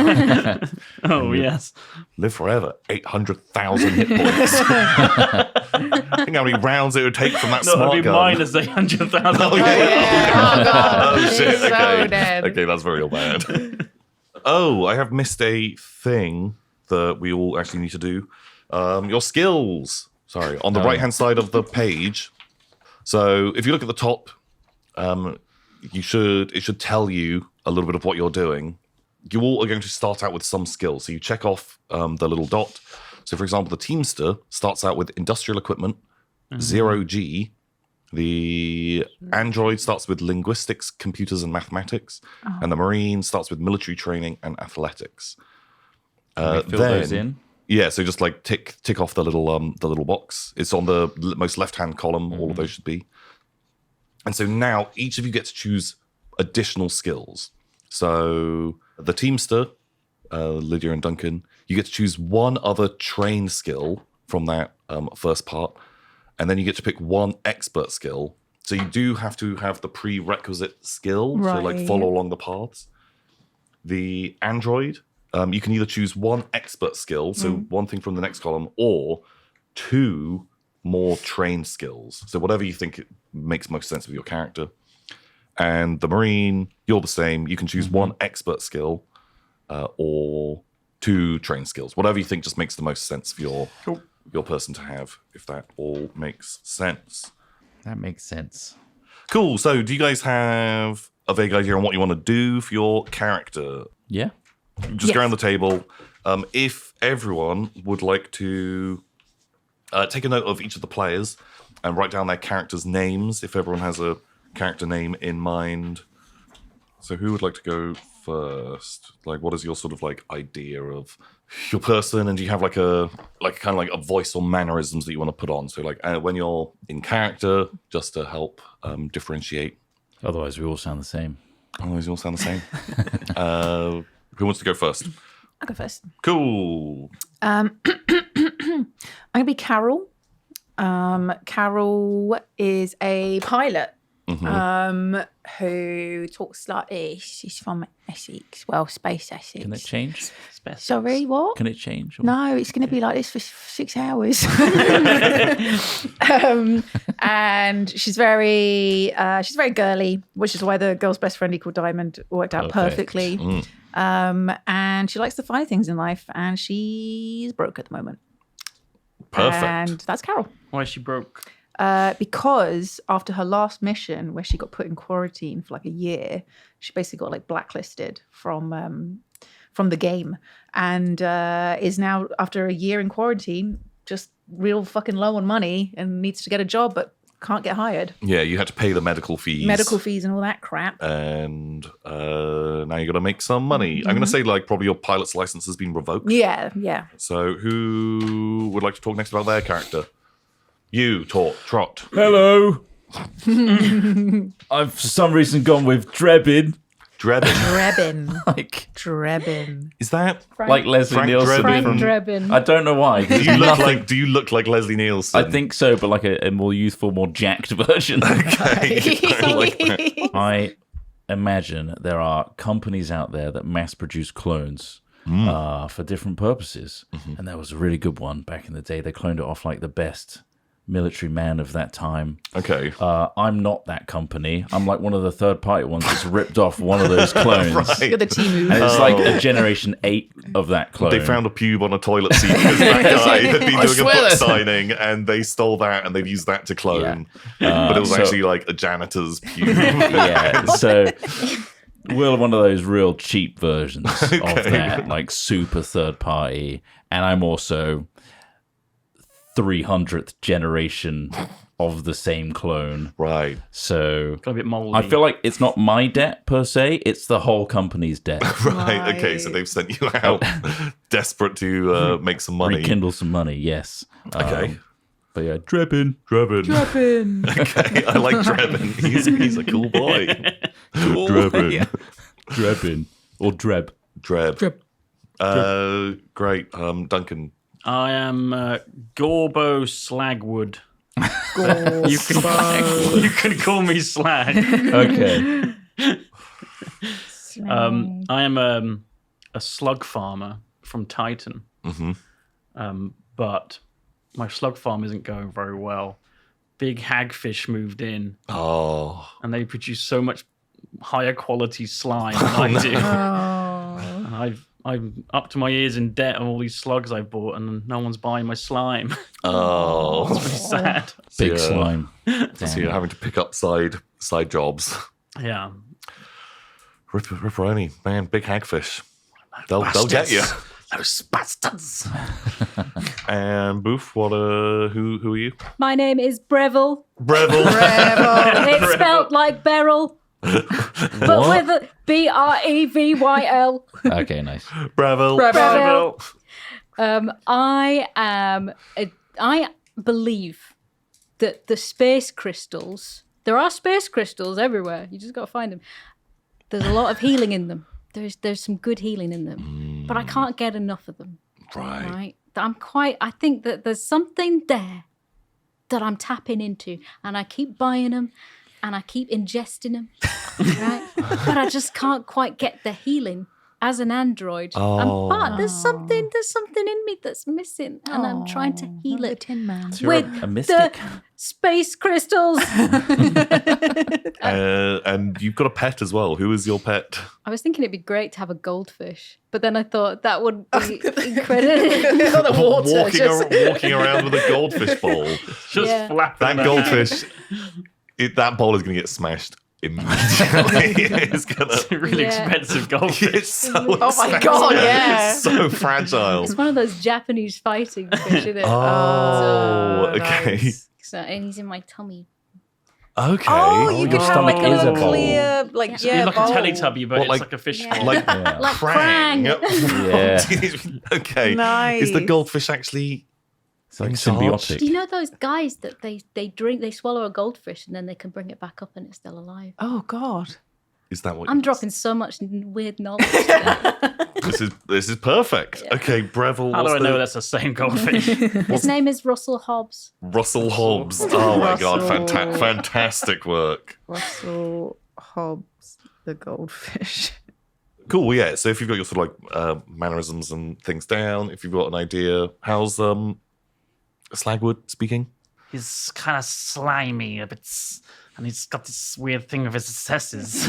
S4: Oh, yes.
S1: Live forever. 800,000 hit points. I think how many rounds it would take from that
S4: No,
S1: smart
S4: it'd be
S1: gun.
S4: minus 800,000.
S1: Oh, yeah.
S3: Oh, God.
S1: Oh, shit.
S3: He's so
S1: Okay.
S3: dead.
S1: Okay, that's very bad. Oh, I have missed a thing that we all actually need to do. Your skills. Sorry, on the right-hand side of the page. So if you look at the top, it should tell you a little bit of what you're doing. You all are going to start out with some skills. So you check off the little dot. So for example, the Teamster starts out with industrial equipment, 0G. The android starts with linguistics, computers, and mathematics, and the marine starts with military training and athletics.
S2: Fill those in.
S1: Yeah, so just like tick off the little box. It's on the most left-hand column. All of those should be. And so now each of you get to choose additional skills. So the Teamster, Lydia and Duncan, you get to choose one other trained skill from that first part. And then you get to pick one expert skill. So you do have to have the prerequisite skill to like
S3: Right.
S1: follow along the paths. The android, you can either choose one expert skill, so one thing from the next column, or 2 more trained skills. So whatever you think makes most sense with your character. And the marine, you're the same. You can choose one expert skill or 2 trained skills. Whatever you think just makes the most sense for your person to have, if that all makes sense.
S2: That makes sense.
S1: Cool. So do you guys have a vague idea on what you want to do for your character?
S2: Yeah.
S1: Just go
S3: Yes.
S1: around the table. If everyone would like to take a note of each of the players and write down their characters' names, if everyone has a character name in mind. So who would like to go first? Like, what is your sort of like idea of your person, and do you have like a kind of like a voice or mannerisms that you want to put on? So like when you're in character, just to help differentiate.
S2: Otherwise, we all sound the same.
S1: Otherwise, you all sound the same. Who wants to go first?
S3: I'll go first.
S1: Cool.
S3: I'm gonna be Carol. Carol is a pilot who talks like this. She's from Essex, well, space Essex.
S2: Can it change?
S3: Sorry, what?
S2: Can it change? Or-
S3: No, it's going to be like this for 6 hours. And she's very girly, which is why the girl's best friend equal Diamond worked out
S2: Perfect.
S3: perfectly. And she likes the finer things in life, and she's broke at the moment.
S1: Perfect.
S3: And that's Carol.
S4: Why is she broke?
S3: because after her last mission, where she got put in quarantine for like a year, she basically got like blacklisted from the game, and is now, after a year in quarantine, just real fucking low on money and needs to get a job, but can't get hired.
S1: Yeah, you had to pay the medical fees.
S3: And all that crap.
S1: And now you got to make some money. I'm going to say like probably your pilot's license has been revoked.
S3: Yeah.
S1: So who would like to talk next about their character? You, Trot.
S2: Hello. I've for some reason gone with Drebin.
S1: Drebin.
S3: Drebin.
S1: Is that
S2: Like Leslie
S1: Frank
S2: Nielsen.
S1: Drebin.
S5: Frank Drebin.
S2: I don't know why.
S1: Do you look like Leslie Nielsen?
S2: I think so, but like a more youthful, more jacked version.
S1: Okay. I like that.
S2: I imagine there are companies out there that mass produce clones for different purposes. And that was a really good one back in the day. They cloned it off like the best military man of that time.
S1: Okay.
S2: I'm not that company. I'm like one of the third-party ones that's ripped off one of those clones.
S1: Right.
S3: You're the Timu.
S2: And it's like a generation 8 of that clone.
S1: They found a pube on a toilet seat because that guy had been
S2: I
S1: doing a
S2: swear
S1: book
S2: that-
S1: signing, and they stole that and they've used that to clone. But it was
S2: so-
S1: actually like a janitor's pube.
S2: Yeah, so we're one of those real cheap versions of that, like super third party. And I'm also 300th generation of the same clone.
S1: Right.
S2: So
S4: Got a bit moldy.
S2: I feel like it's not my debt per se, it's the whole company's debt.
S1: Right. Okay. So they've sent you out desperate to make some money.
S2: Rekindle some money, yes.
S1: Okay.
S2: But yeah, Drebin.
S1: Okay. I like Drebin. He's a cool boy.
S2: Drebin.
S1: Yeah.
S2: Drebin. Or Dreb.
S1: Dreb. Great. Duncan.
S4: I am Gorbo Slagwood. You can call me Slag.
S2: Okay.
S4: I am a slug farmer from Titan. But my slug farm isn't going very well. Big hagfish moved in,
S1: Oh.
S4: and they produce so much higher quality slime than I do. And I'm up to my ears in debt on all these slugs I bought, and no one's buying my slime.
S1: Oh.
S4: It's pretty sad.
S2: Big
S1: Yeah.
S2: slime.
S1: So you're having to pick up side jobs.
S4: Yeah.
S1: Ripperoni, man, big hagfish. They'll get you. Those bastards. And Boof, what? Who are you?
S5: My name is Breville.
S1: Breville.
S5: It's spelled like Beryl, but with a Brevyl.
S2: Okay, nice.
S1: Breville.
S5: Breville. I believe that the space crystals. There are space crystals everywhere. You just got to find them. There's a lot of healing in them. There's some good healing in them, but I can't get enough of them.
S1: Right.
S5: I think that there's something there that I'm tapping into, and I keep buying them, and I keep ingesting them, right? But I just can't quite get the healing as an android. But there's something in me that's missing, and I'm trying to heal
S3: The
S5: it
S3: Tin Man.
S2: You're
S5: with
S2: a mystic.
S5: the space crystals.
S1: And you've got a pet as well. Who is your pet?
S5: I was thinking it'd be great to have a goldfish, but then I thought that would be incredible.
S3: The water.
S1: Walking around with a goldfish bowl.
S4: Just
S5: Yeah.
S4: flapping.
S1: That goldfish, that bowl is going to get smashed immediately. It's going
S4: It's a really
S5: Yeah.
S4: expensive goldfish.
S1: It's so
S3: Oh my
S1: expensive.
S3: God, yeah.
S1: It's so fragile.
S5: It's one of those Japanese fighting fish, isn't it?
S1: Oh, okay.
S3: nice.
S5: So, and he's in my tummy.
S1: Okay.
S3: Oh, you could
S2: your
S3: have
S2: stomach
S3: like a
S2: is a
S3: little
S2: bowl.
S3: clear, like
S5: Yeah.
S3: yeah,
S4: You're like
S3: bowl.
S4: a Teletubby, but
S1: What,
S4: it's
S1: like-
S4: like a fish
S5: Yeah.
S4: bowl.
S1: Like,
S5: Like
S1: Krang.
S2: Yeah.
S1: Okay.
S3: Nice.
S1: Is the goldfish actually
S2: It's like
S1: in charge?
S2: symbiotic.
S5: Do you know those guys that they swallow a goldfish and then they can bring it back up and it's still alive?
S3: Oh God.
S1: Is that what
S5: I'm dropping so much weird knowledge today.
S1: This is perfect. Okay, Breville.
S4: How do
S1: what's
S4: I know
S1: the-
S4: that's the same goldfish?
S5: His name is Russell Hobbs.
S1: Russell Hobbs. Oh my God,
S3: Russell.
S1: fantastic work.
S3: Russell Hobbs, the goldfish.
S1: Cool. Yeah. So if you've got your sort of like mannerisms and things down, if you've got an idea, how's Slagwood speaking?
S4: He's kind of slimy, and he's got this weird thing with his assesses.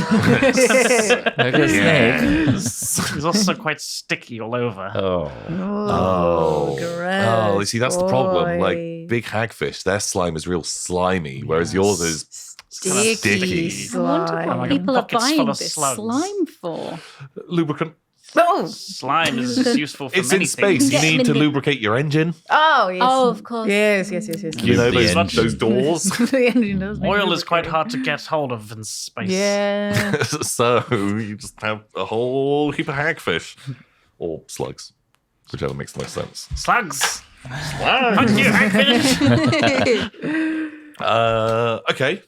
S4: He's also quite sticky all over.
S2: Oh.
S1: Oh.
S3: gross.
S1: Oh, you see, that's the problem. Like,
S3: boy.
S1: big hagfish, their slime is real slimy, whereas yours is sticky.
S5: I wonder
S3: slime.
S5: what
S4: Like
S5: people are
S4: pockets full
S5: buying
S4: of
S5: this
S4: slugs.
S5: slime for.
S1: lubricant.
S3: Oh,
S4: Slime is useful for
S1: It's
S4: many
S1: in space.
S4: things.
S1: You
S5: Get them
S1: need
S5: in
S1: to
S5: the-
S1: lubricate your engine.
S3: oh, yes.
S5: Oh, of course.
S3: Yes.
S1: You
S2: With
S1: know
S2: the
S1: those
S2: engine.
S1: doors.
S3: The engine does need
S4: Oil is quite
S3: lubricating.
S4: hard to get hold of in space.
S3: Yeah.
S1: So you just have a whole heap of hagfish or slugs, whichever makes the most sense.
S4: Slugs. Fuck you, hagfish.
S1: Okay,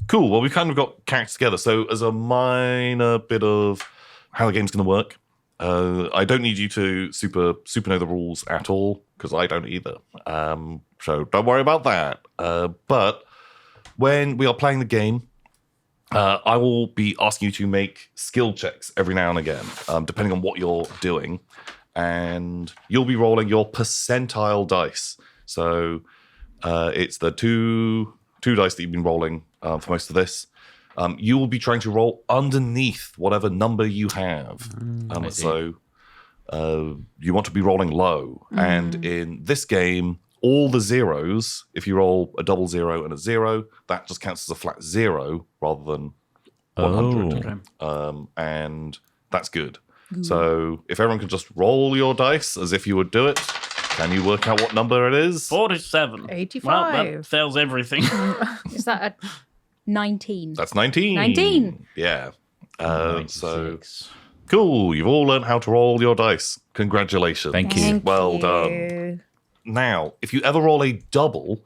S1: cool. Well, we kind of got characters together. So as a minor bit of how the game's going to work, I don't need you to super know the rules at all because I don't either. So don't worry about that. But when we are playing the game, I will be asking you to make skill checks every now and again, depending on what you're doing. And you'll be rolling your percentile dice. So it's the two dice that you've been rolling for most of this. You will be trying to roll underneath whatever number you have. So you want to be rolling low. And in this game, all the zeros, if you roll a double 0 and a 0, that just counts as a flat 0 rather than 100.
S2: Oh.
S1: And that's good. So if everyone can just roll your dice as if you would do it, can you work out what number it is?
S4: 47.
S3: 85.
S4: Well, that fails everything.
S5: Is that a 19?
S1: That's 19.
S5: 19.
S1: Yeah. So
S2: 96.
S1: cool. You've all learned how to roll your dice. Congratulations.
S2: Thank you.
S1: Well done. Now, if you ever roll a double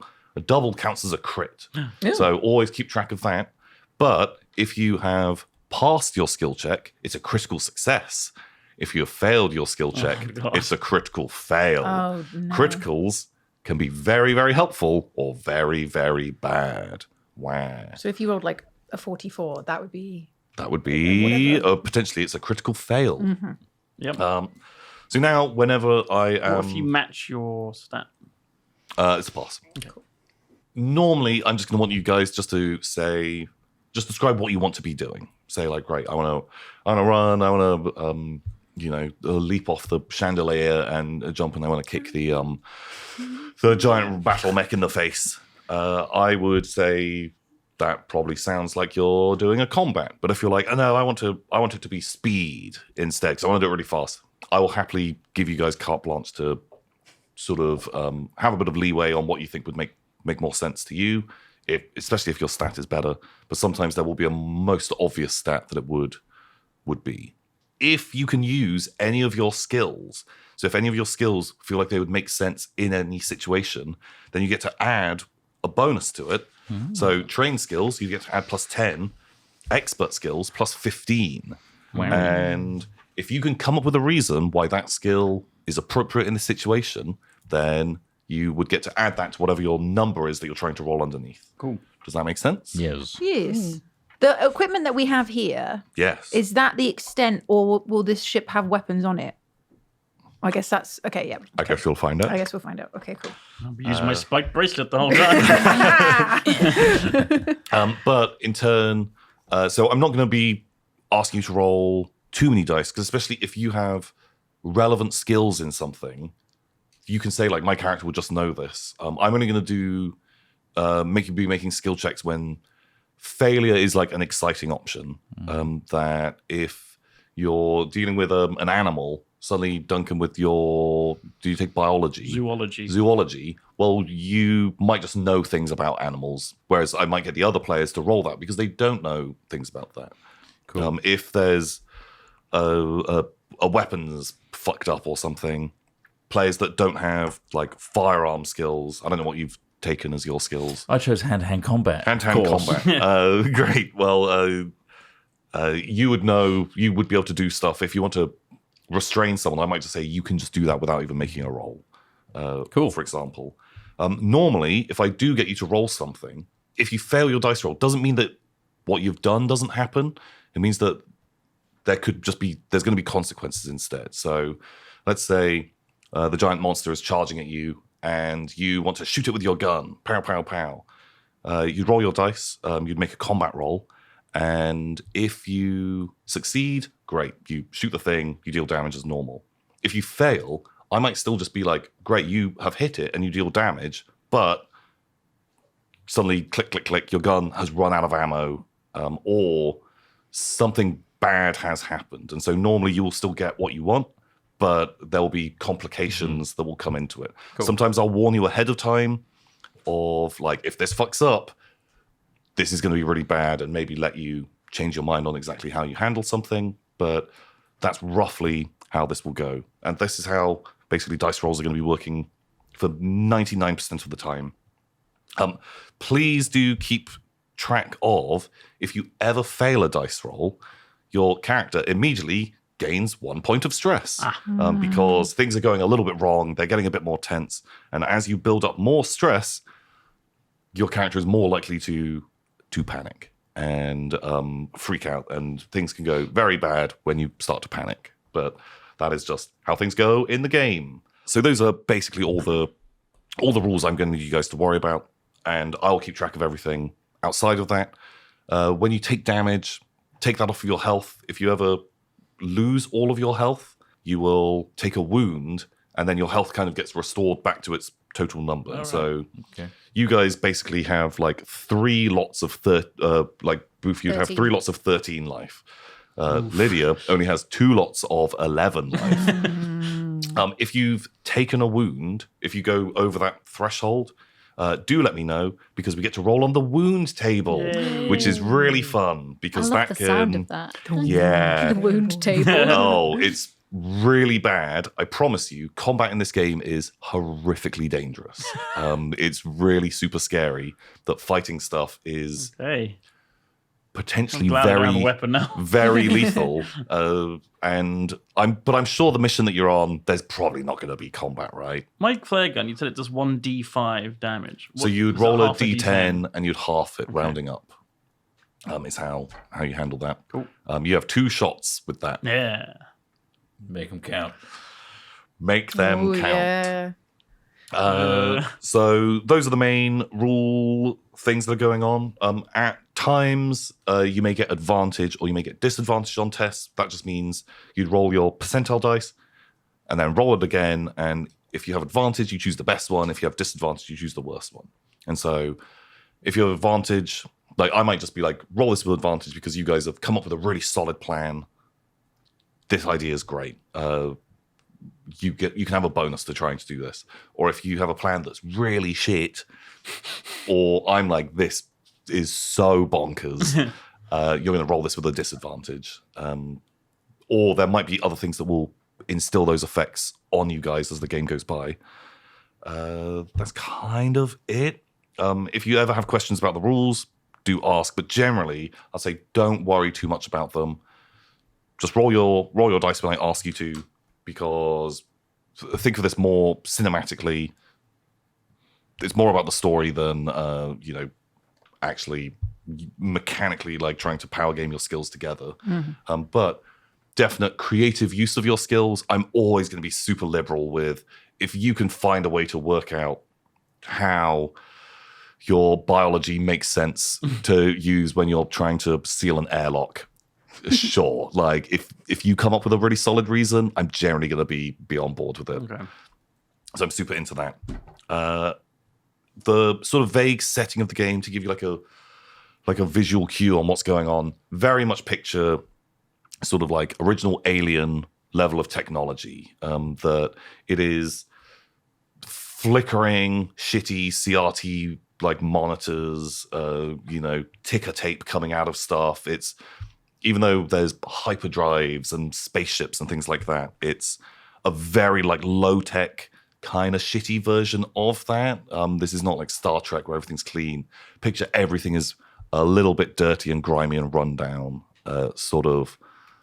S1: counts as a crit. So always keep track of that. But if you have passed your skill check, it's a critical success. If you have failed your skill check,
S4: God.
S1: it's a critical fail.
S3: Oh, no.
S1: Criticals can be very, very helpful or very, very bad. Wow.
S3: So if you rolled like a 44, that would be.
S1: That would be potentially it's a critical fail.
S4: Yep.
S1: So now, whenever I am,
S4: What if you match your stat?
S1: it's a pass. Normally, I'm just going to want you guys just to say, just describe what you want to be doing. Say like, great, I want to run, I want to, leap off the chandelier and jump, and I want to kick the giant battle mech in the face. I would say that probably sounds like you're doing a combat. But if you're like, oh no, I want it to be speed instead, because I want to do it really fast, I will happily give you guys carte blanche to sort of have a bit of leeway on what you think would make more sense to you, especially if your stat is better. But sometimes there will be a most obvious stat that it would be. If you can use any of your skills, so if any of your skills feel like they would make sense in any situation, then you get to add a bonus to it. So trained skills, you get to add plus 10. Expert skills, plus 15.
S2: Wow.
S1: And if you can come up with a reason why that skill is appropriate in the situation, then you would get to add that to whatever your number is that you're trying to roll underneath.
S4: Cool.
S1: Does that make sense?
S2: Yes.
S3: Yes. The equipment that we have here,
S1: Yes.
S3: is that the extent, or will this ship have weapons on it? I guess that's okay. Yeah.
S1: I guess you'll find out.
S3: I guess we'll find out. Okay, cool.
S4: I'll be using my spike bracelet the whole time.
S1: But in turn, so I'm not going to be asking you to roll too many dice, because especially if you have relevant skills in something, you can say like, my character will just know this. I'm only going to do making skill checks when failure is like an exciting option. That if you're dealing with an animal, suddenly Duncan, do you take biology? Zoology. Well, you might just know things about animals, whereas I might get the other players to roll that because they don't know things about that. Cool. If there's a weapons fucked up or something, players that don't have like firearm skills, I don't know what you've taken as your skills.
S2: I chose hand-to-hand combat.
S1: Hand-to-hand combat. Great. Well, you would know, you would be able to do stuff. If you want to restrain someone, I might just say you can just do that without even making a roll.
S2: Cool.
S1: For example. Normally, if I do get you to roll something, if you fail your dice roll, doesn't mean that what you've done doesn't happen. It means that there's going to be consequences instead. So let's say the giant monster is charging at you and you want to shoot it with your gun. Pow, pow, pow. You'd roll your dice. You'd make a combat roll. And if you succeed, great. You shoot the thing, you deal damage as normal. If you fail, I might still just be like, great, you have hit it and you deal damage, but suddenly click, click, click, your gun has run out of ammo, or something bad has happened. And so normally you will still get what you want, but there will be complications that will come into it.
S2: Cool.
S1: Sometimes I'll warn you ahead of time of like, if this fucks up, this is going to be really bad, and maybe let you change your mind on exactly how you handle something. But that's roughly how this will go. And this is how basically dice rolls are going to be working for 99% of the time. Please do keep track of, if you ever fail a dice roll, your character immediately gains 1 point of stress because things are going a little bit wrong. They're getting a bit more tense. And as you build up more stress, your character is more likely to panic and freak out. And things can go very bad when you start to panic. But that is just how things go in the game. So those are basically all the rules I'm going to need you guys to worry about. And I'll keep track of everything outside of that. When you take damage, take that off of your health. If you ever lose all of your health, you will take a wound, and then your health kind of gets restored back to its total number.
S2: All right.
S1: So
S2: Okay.
S1: you guys basically have like 3 lots of Boof, you'd have
S5: 13.
S1: 3 lots of 13 life. Lydia only has 2 lots of 11 life. If you've taken a wound, if you go over that threshold, do let me know, because we get to roll on the wound table, which is really fun
S5: I
S1: because
S5: love
S1: that
S5: the sound
S1: can,
S5: of that.
S1: yeah.
S5: The wound table.
S1: Oh, it's really bad. I promise you, combat in this game is horrifically dangerous. It's really super scary that fighting stuff is
S4: Hey,
S1: potentially
S4: I'm glad I don't have a
S1: very,
S4: weapon now.
S1: very lethal. And I'm sure the mission that you're on, there's probably not going to be combat, right?
S4: My flare gun, you said it does 1d5 damage.
S1: So
S4: What-
S1: you'd
S4: is that
S1: roll a
S4: half
S1: d10 and you'd half it, rounding up. Is how you handle that.
S4: Cool.
S1: You have 2 shots with that.
S4: Yeah.
S2: Make them count.
S1: Make them
S3: Ooh,
S1: count.
S3: yeah.
S1: So those are the main rule things that are going on. At times, you may get advantage or you may get disadvantage on tests. That just means you'd roll your percentile dice and then roll it again. And if you have advantage, you choose the best one. If you have disadvantage, you choose the worst one. And so if you have advantage, like I might just be like, roll this with advantage because you guys have come up with a really solid plan. This idea is great. You can have a bonus to trying to do this. Or if you have a plan that's really shit, or I'm like, this is so bonkers, you're going to roll this with a disadvantage. Or there might be other things that will instill those effects on you guys as the game goes by. That's kind of it. If you ever have questions about the rules, do ask. But generally, I'll say don't worry too much about them. Just roll your dice when I ask you to, because think of this more cinematically. It's more about the story than actually mechanically like trying to power game your skills together. But definite creative use of your skills. I'm always going to be super liberal with, if you can find a way to work out how your biology makes sense to use when you're trying to seal an airlock. Sure, like if you come up with a really solid reason, I'm generally going to be on board with it.
S4: Okay.
S1: So I'm super into that. The sort of vague setting of the game to give you like a visual cue on what's going on. Very much picture sort of like original Alien level of technology. That it is flickering, shitty CRT like monitors. Ticker tape coming out of stuff. It's, even though there's hyperdrives and spaceships and things like that, it's a very like low-tech kind of shitty version of that. This is not like Star Trek where everything's clean. Picture everything is a little bit dirty and grimy and run down sort of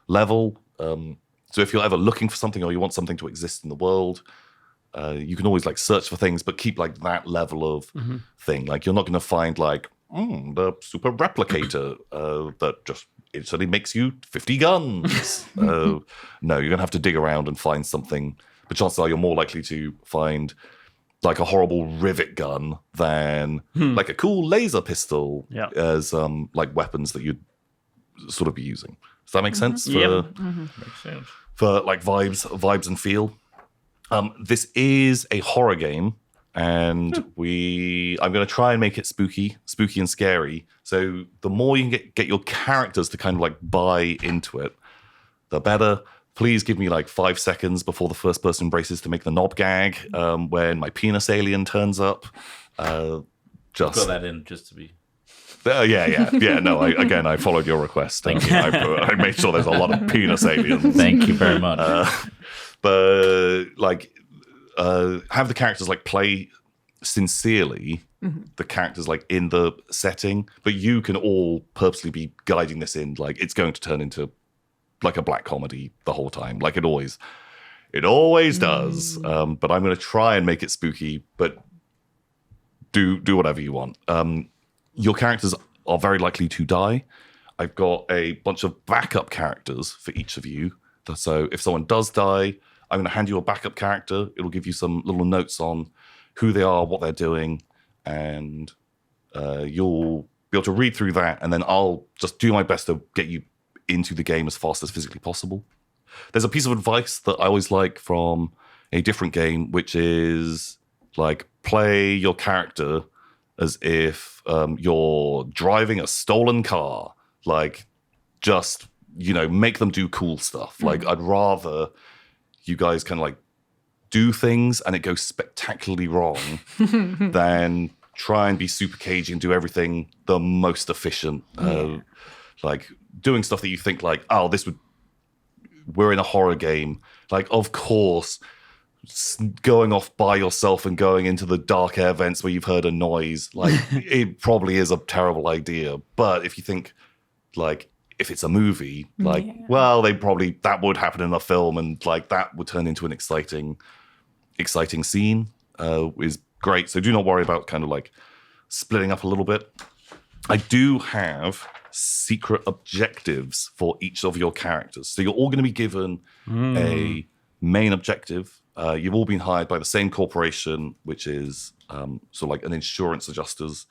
S1: level. So if you're ever looking for something or you want something to exist in the world, you can always like search for things, but keep like that level of thing. Like you're not going to find like the super replicator that just instantly makes you 50 guns. No, you're going to have to dig around and find something. But chances are you're more likely to find like a horrible rivet gun than like a cool laser pistol as like weapons that you'd sort of be using. Does that make sense?
S2: Makes sense.
S1: For like vibes and feel. This is a horror game. and I'm going to try and make it spooky and scary. So the more you can get your characters to kind of like buy into it, the better. Please give me like 5 seconds before the first person braces to make the knob gag when my penis alien turns up. Just
S2: Got that in just to be.
S1: Yeah. No, I followed your request.
S2: Thank you.
S1: I made sure there's a lot of penis aliens.
S2: Thank you very much.
S1: But like, have the characters like play sincerely. The characters like in the setting, but you can all purposely be guiding this in like it's going to turn into like a black comedy the whole time, like it always does. But I'm going to try and make it spooky, but do whatever you want. Your characters are very likely to die. I've got a bunch of backup characters for each of you. So if someone does die, I'm going to hand you a backup character. It'll give you some little notes on who they are, what they're doing, and you'll be able to read through that, and then I'll just do my best to get you into the game as fast as physically possible. There's a piece of advice that I always like from a different game, which is like play your character as if you're driving a stolen car. Like just, make them do cool stuff. Like I'd rather you guys kind of like do things and it goes spectacularly wrong than try and be super cagey and do everything the most efficient. Like doing stuff that you think like, oh, we're in a horror game. Like, of course, going off by yourself and going into the dark air vents where you've heard a noise, like it probably is a terrible idea. But if you think like, if it's a movie, like, well, that would happen in a film and like that would turn into an exciting scene is great. So do not worry about kind of like splitting up a little bit. I do have secret objectives for each of your characters. So you're all going to be given a main objective. You've all been hired by the same corporation, which is sort of like an insurance adjusters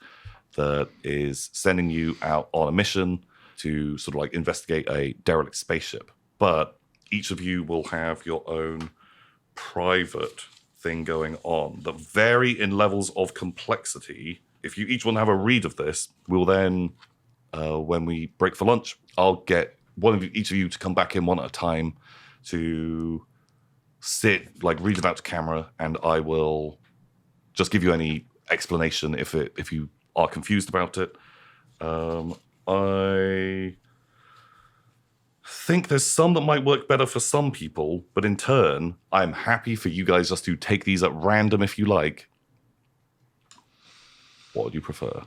S1: that is sending you out on a mission to sort of like investigate a derelict spaceship. But each of you will have your own private thing going on that vary in levels of complexity. If you each want to have a read of this, we'll then, when we break for lunch, I'll get each of you to come back in one at a time to sit, like read it out to camera, and I will just give you any explanation if you are confused about it. I think there's some that might work better for some people, but in turn, I'm happy for you guys just to take these at random if you like. What would you prefer?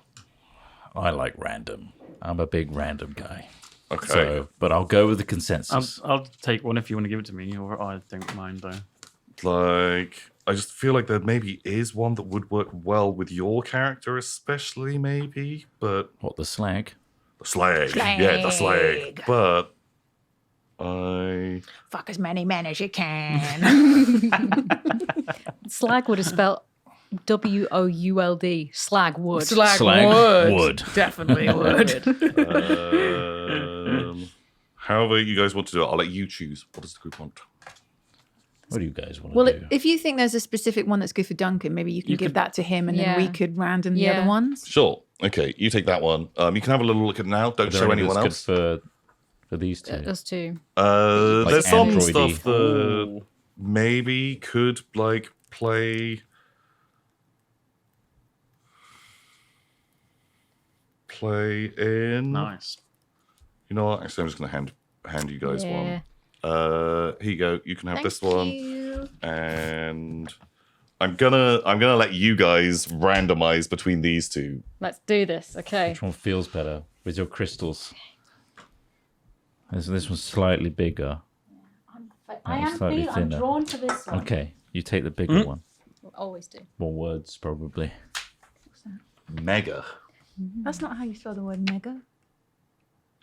S2: I like random. I'm a big random guy.
S1: Okay.
S2: So, but I'll go with the consensus.
S4: I'll take one if you want to give it to me, or I don't mind though.
S1: Like, I just feel like there maybe is one that would work well with your character, especially maybe, but
S2: What, the slag?
S1: the slag. Yeah, the slag. But
S3: Fuck as many men as you can.
S5: Slag would have spelled WOULD. Slag would.
S3: Slag would. Definitely would.
S1: However you guys want to do it, I'll let you choose. What does the group want?
S2: What do you guys want
S3: Well,
S2: to do?
S3: if you think there's a specific one that's good for Duncan, maybe you can give that to him and then we could random the
S5: Yeah.
S3: other ones.
S1: Sure. Okay, you take that one. You can have a little look at it now. Don't
S2: Is there
S1: show
S2: any
S1: anyone
S2: that's
S1: else.
S2: good for these two.
S5: Us too.
S1: There's some
S2: Android-y.
S1: stuff that maybe could like play in.
S4: Nice.
S1: You know what? Actually, I'm just going to hand you guys
S5: Yeah.
S1: one. Here you go. You can have this one, and I'm gonna let you guys randomize between these two.
S5: Let's do this. Okay.
S2: Which one feels better with your crystals? This one's slightly bigger.
S5: I
S2: am slightly
S5: I'm
S2: thinner.
S5: drawn to this one.
S2: Okay, you take the bigger one.
S5: Always do.
S2: More words, probably.
S1: Mega.
S3: That's not how you spell the word mega.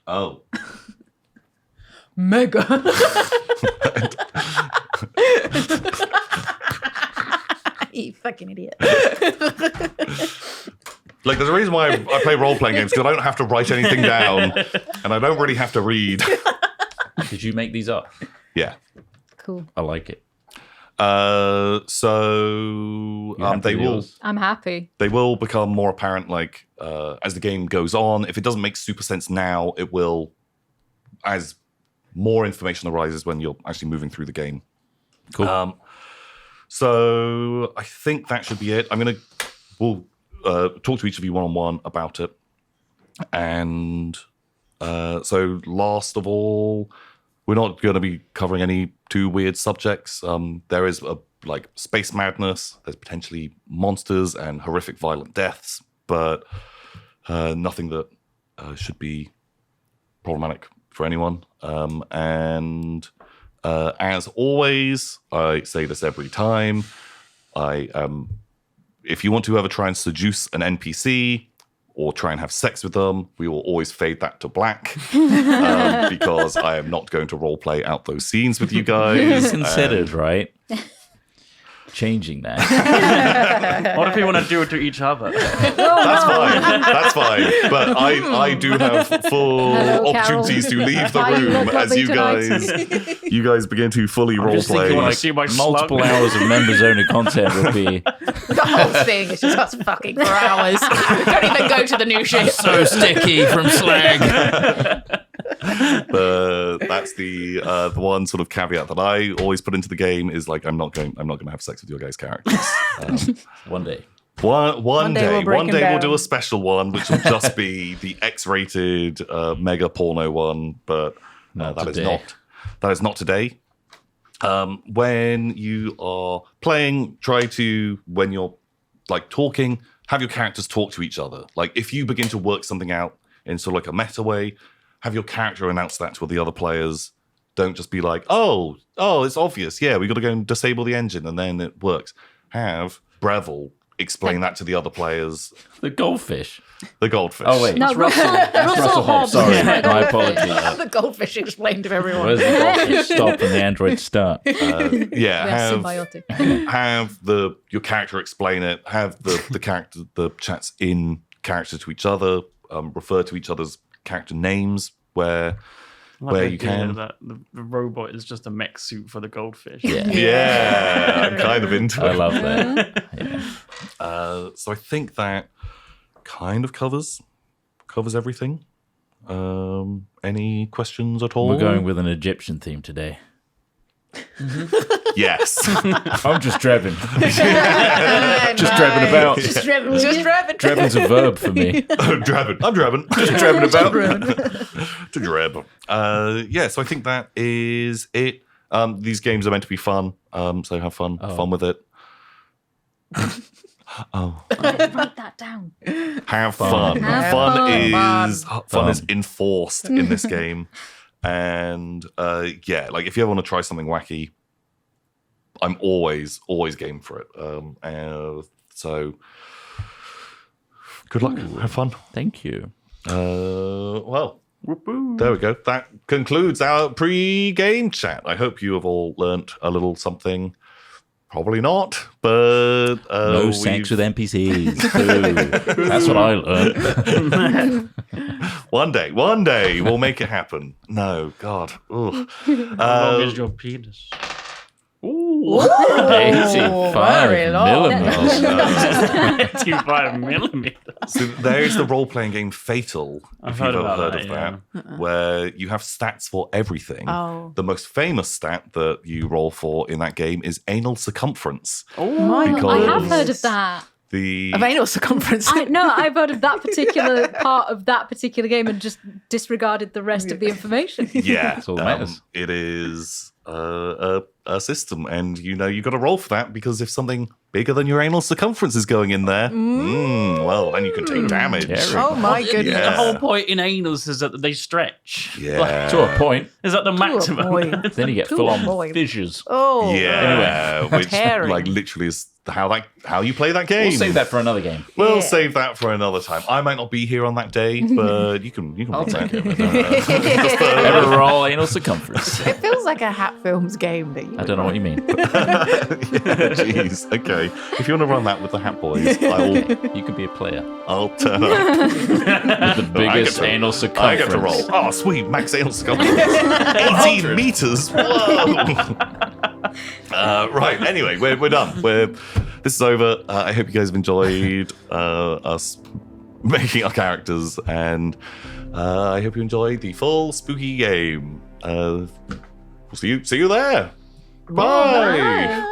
S1: Oh.
S3: Mega. You fucking idiot.
S1: Like, there's a reason why I play role-playing games, because I don't have to write anything down, and I don't really have to read.
S2: Did you make these up?
S1: Yeah.
S5: Cool.
S2: I like it.
S1: So
S2: You happy
S1: they
S2: with
S1: will
S2: yours?
S5: I'm happy.
S1: they will become more apparent like as the game goes on. If it doesn't make super sense now, it will as more information arises when you're actually moving through the game.
S2: Cool.
S1: So I think that should be it. We'll talk to each of you one-on-one about it. And so last of all, we're not going to be covering any too weird subjects. There is like space madness. There's potentially monsters and horrific violent deaths, but nothing that should be problematic for anyone. And as always, I say this every time. If you want to ever try and seduce an NPC or try and have sex with them, we will always fade that to black because I am not going to roleplay out those scenes with you guys.
S2: Considered, right? Changing that.
S4: What if we want to do it to each other?
S1: That's fine. That's fine. But I do have full
S5: Hello,
S1: opportunities to leave the
S5: Why you
S1: room
S5: look
S1: as
S5: lovely
S1: you guys begin to fully
S2: I'm just thinking
S1: roleplay.
S2: like
S4: See my
S2: multiple
S4: slug?
S2: hours of members-only content would be
S3: The whole thing is just us fucking for hours. Don't even go to the new shit.
S2: so sticky from slag.
S1: That's the one sort of caveat that I always put into the game is like I'm not going to have sex with your guys' characters.
S2: One day.
S1: One
S3: day
S1: day,
S3: we'll break
S1: one
S3: him
S1: day we'll
S3: down.
S1: do a special one, which will just be the X-rated mega porno one. But
S2: Not
S1: that is
S2: today.
S1: not today. When you are playing, try to when you're like talking, have your characters talk to each other. Like if you begin to work something out in sort of like a meta way, have your character announce that to the other players. Don't just be like, oh, it's obvious. Yeah, we got to go and disable the engine and then it works. Have Breville explain that to the other players.
S2: The goldfish.
S1: The goldfish.
S2: Oh, wait.
S5: No, Russell Hobbs.
S2: Sorry,
S5: is my
S2: my
S5: goldfish.
S2: apologies.
S3: The goldfish explained to everyone.
S2: Where's the goldfish stop and the android start?
S1: Yeah,
S5: We are
S1: have
S5: symbiotic.
S1: have your character explain it. Have the chats in character to each other. Refer to each other's character names where you can.
S4: That the robot is just a mech suit for the goldfish.
S2: Yeah.
S1: Yeah, I'm kind of into
S2: I
S1: it.
S2: love that. Yeah.
S1: So I think that kind of covers everything. Any questions at all?
S2: We're going with an Egyptian theme today.
S1: Yes.
S2: I'm just drebbing. Just drebbing about.
S3: Just driving.
S2: Drebbing's a verb for me.
S1: I'm drabbing. Just drabbing about. To drab. Yeah, so I think that is it. These games are meant to be fun, so have fun with it.
S5: Write that down.
S1: Have fun.
S5: Have
S1: Fun is enforced in this game. And yeah, like if you ever want to try something wacky, I'm always game for it. So good luck. Have fun.
S2: Thank you.
S1: Well, there we go. That concludes our pre-game chat. I hope you have all learnt a little something. Probably not, but
S2: No sex with NPCs. Boo. That's what I learned.
S1: one day we'll make it happen. No, God. Ugh.
S4: How long is your penis?
S2: 85
S3: very long.
S2: millimeters.
S4: 25 millimeters.
S1: So there's the role-playing game Fatal,
S4: I've
S1: if
S4: heard
S1: you've ever
S4: about
S1: heard of
S4: that,
S1: that, where you have stats for everything.
S3: Oh.
S1: The most famous stat that you roll for in that game is anal circumference.
S3: My
S1: Because-
S5: I have heard of that.
S1: The
S3: Of anal circumference.
S5: I've heard of that particular part of that particular game and just disregarded the rest of the information.
S1: yeah,
S2: That's all that matters.
S1: it is a system, and you got to roll for that because if something bigger than your anal circumference is going in there, well, then you can take damage.
S2: Scary.
S3: Oh my goodness.
S1: Yeah.
S4: The whole point in anals is that they stretch.
S1: Yeah.
S2: To a point.
S4: Is that the maximum?
S3: Point.
S2: Then you get
S3: To
S2: full
S3: a
S2: on
S3: point.
S2: fissures.
S3: Oh.
S1: Yeah, which
S3: Tearing.
S1: like literally is how you play that game.
S2: We'll save that for another game.
S1: We'll
S3: Yeah.
S1: save that for another time. I might not be here on that day, but you can
S2: I'll
S1: play
S2: take
S1: that.
S2: it. Ever roll anal circumference.
S3: It feels like a Hat Films game that you
S2: I don't know what you mean.
S1: Jeez. Okay. If you want to run that with the Hat Boys,
S2: You could be a player
S1: I'll turn up.
S2: with the biggest
S1: to-
S2: anal
S1: I
S2: circumference.
S1: get to roll. Oh, sweet. Max anal circumference. 18 meters. Whoa. Right. Anyway, we're done. This is over. I hope you guys have enjoyed us making our characters, and I hope you enjoyed the full spooky game. We'll see you there. Bye.
S3: Bye.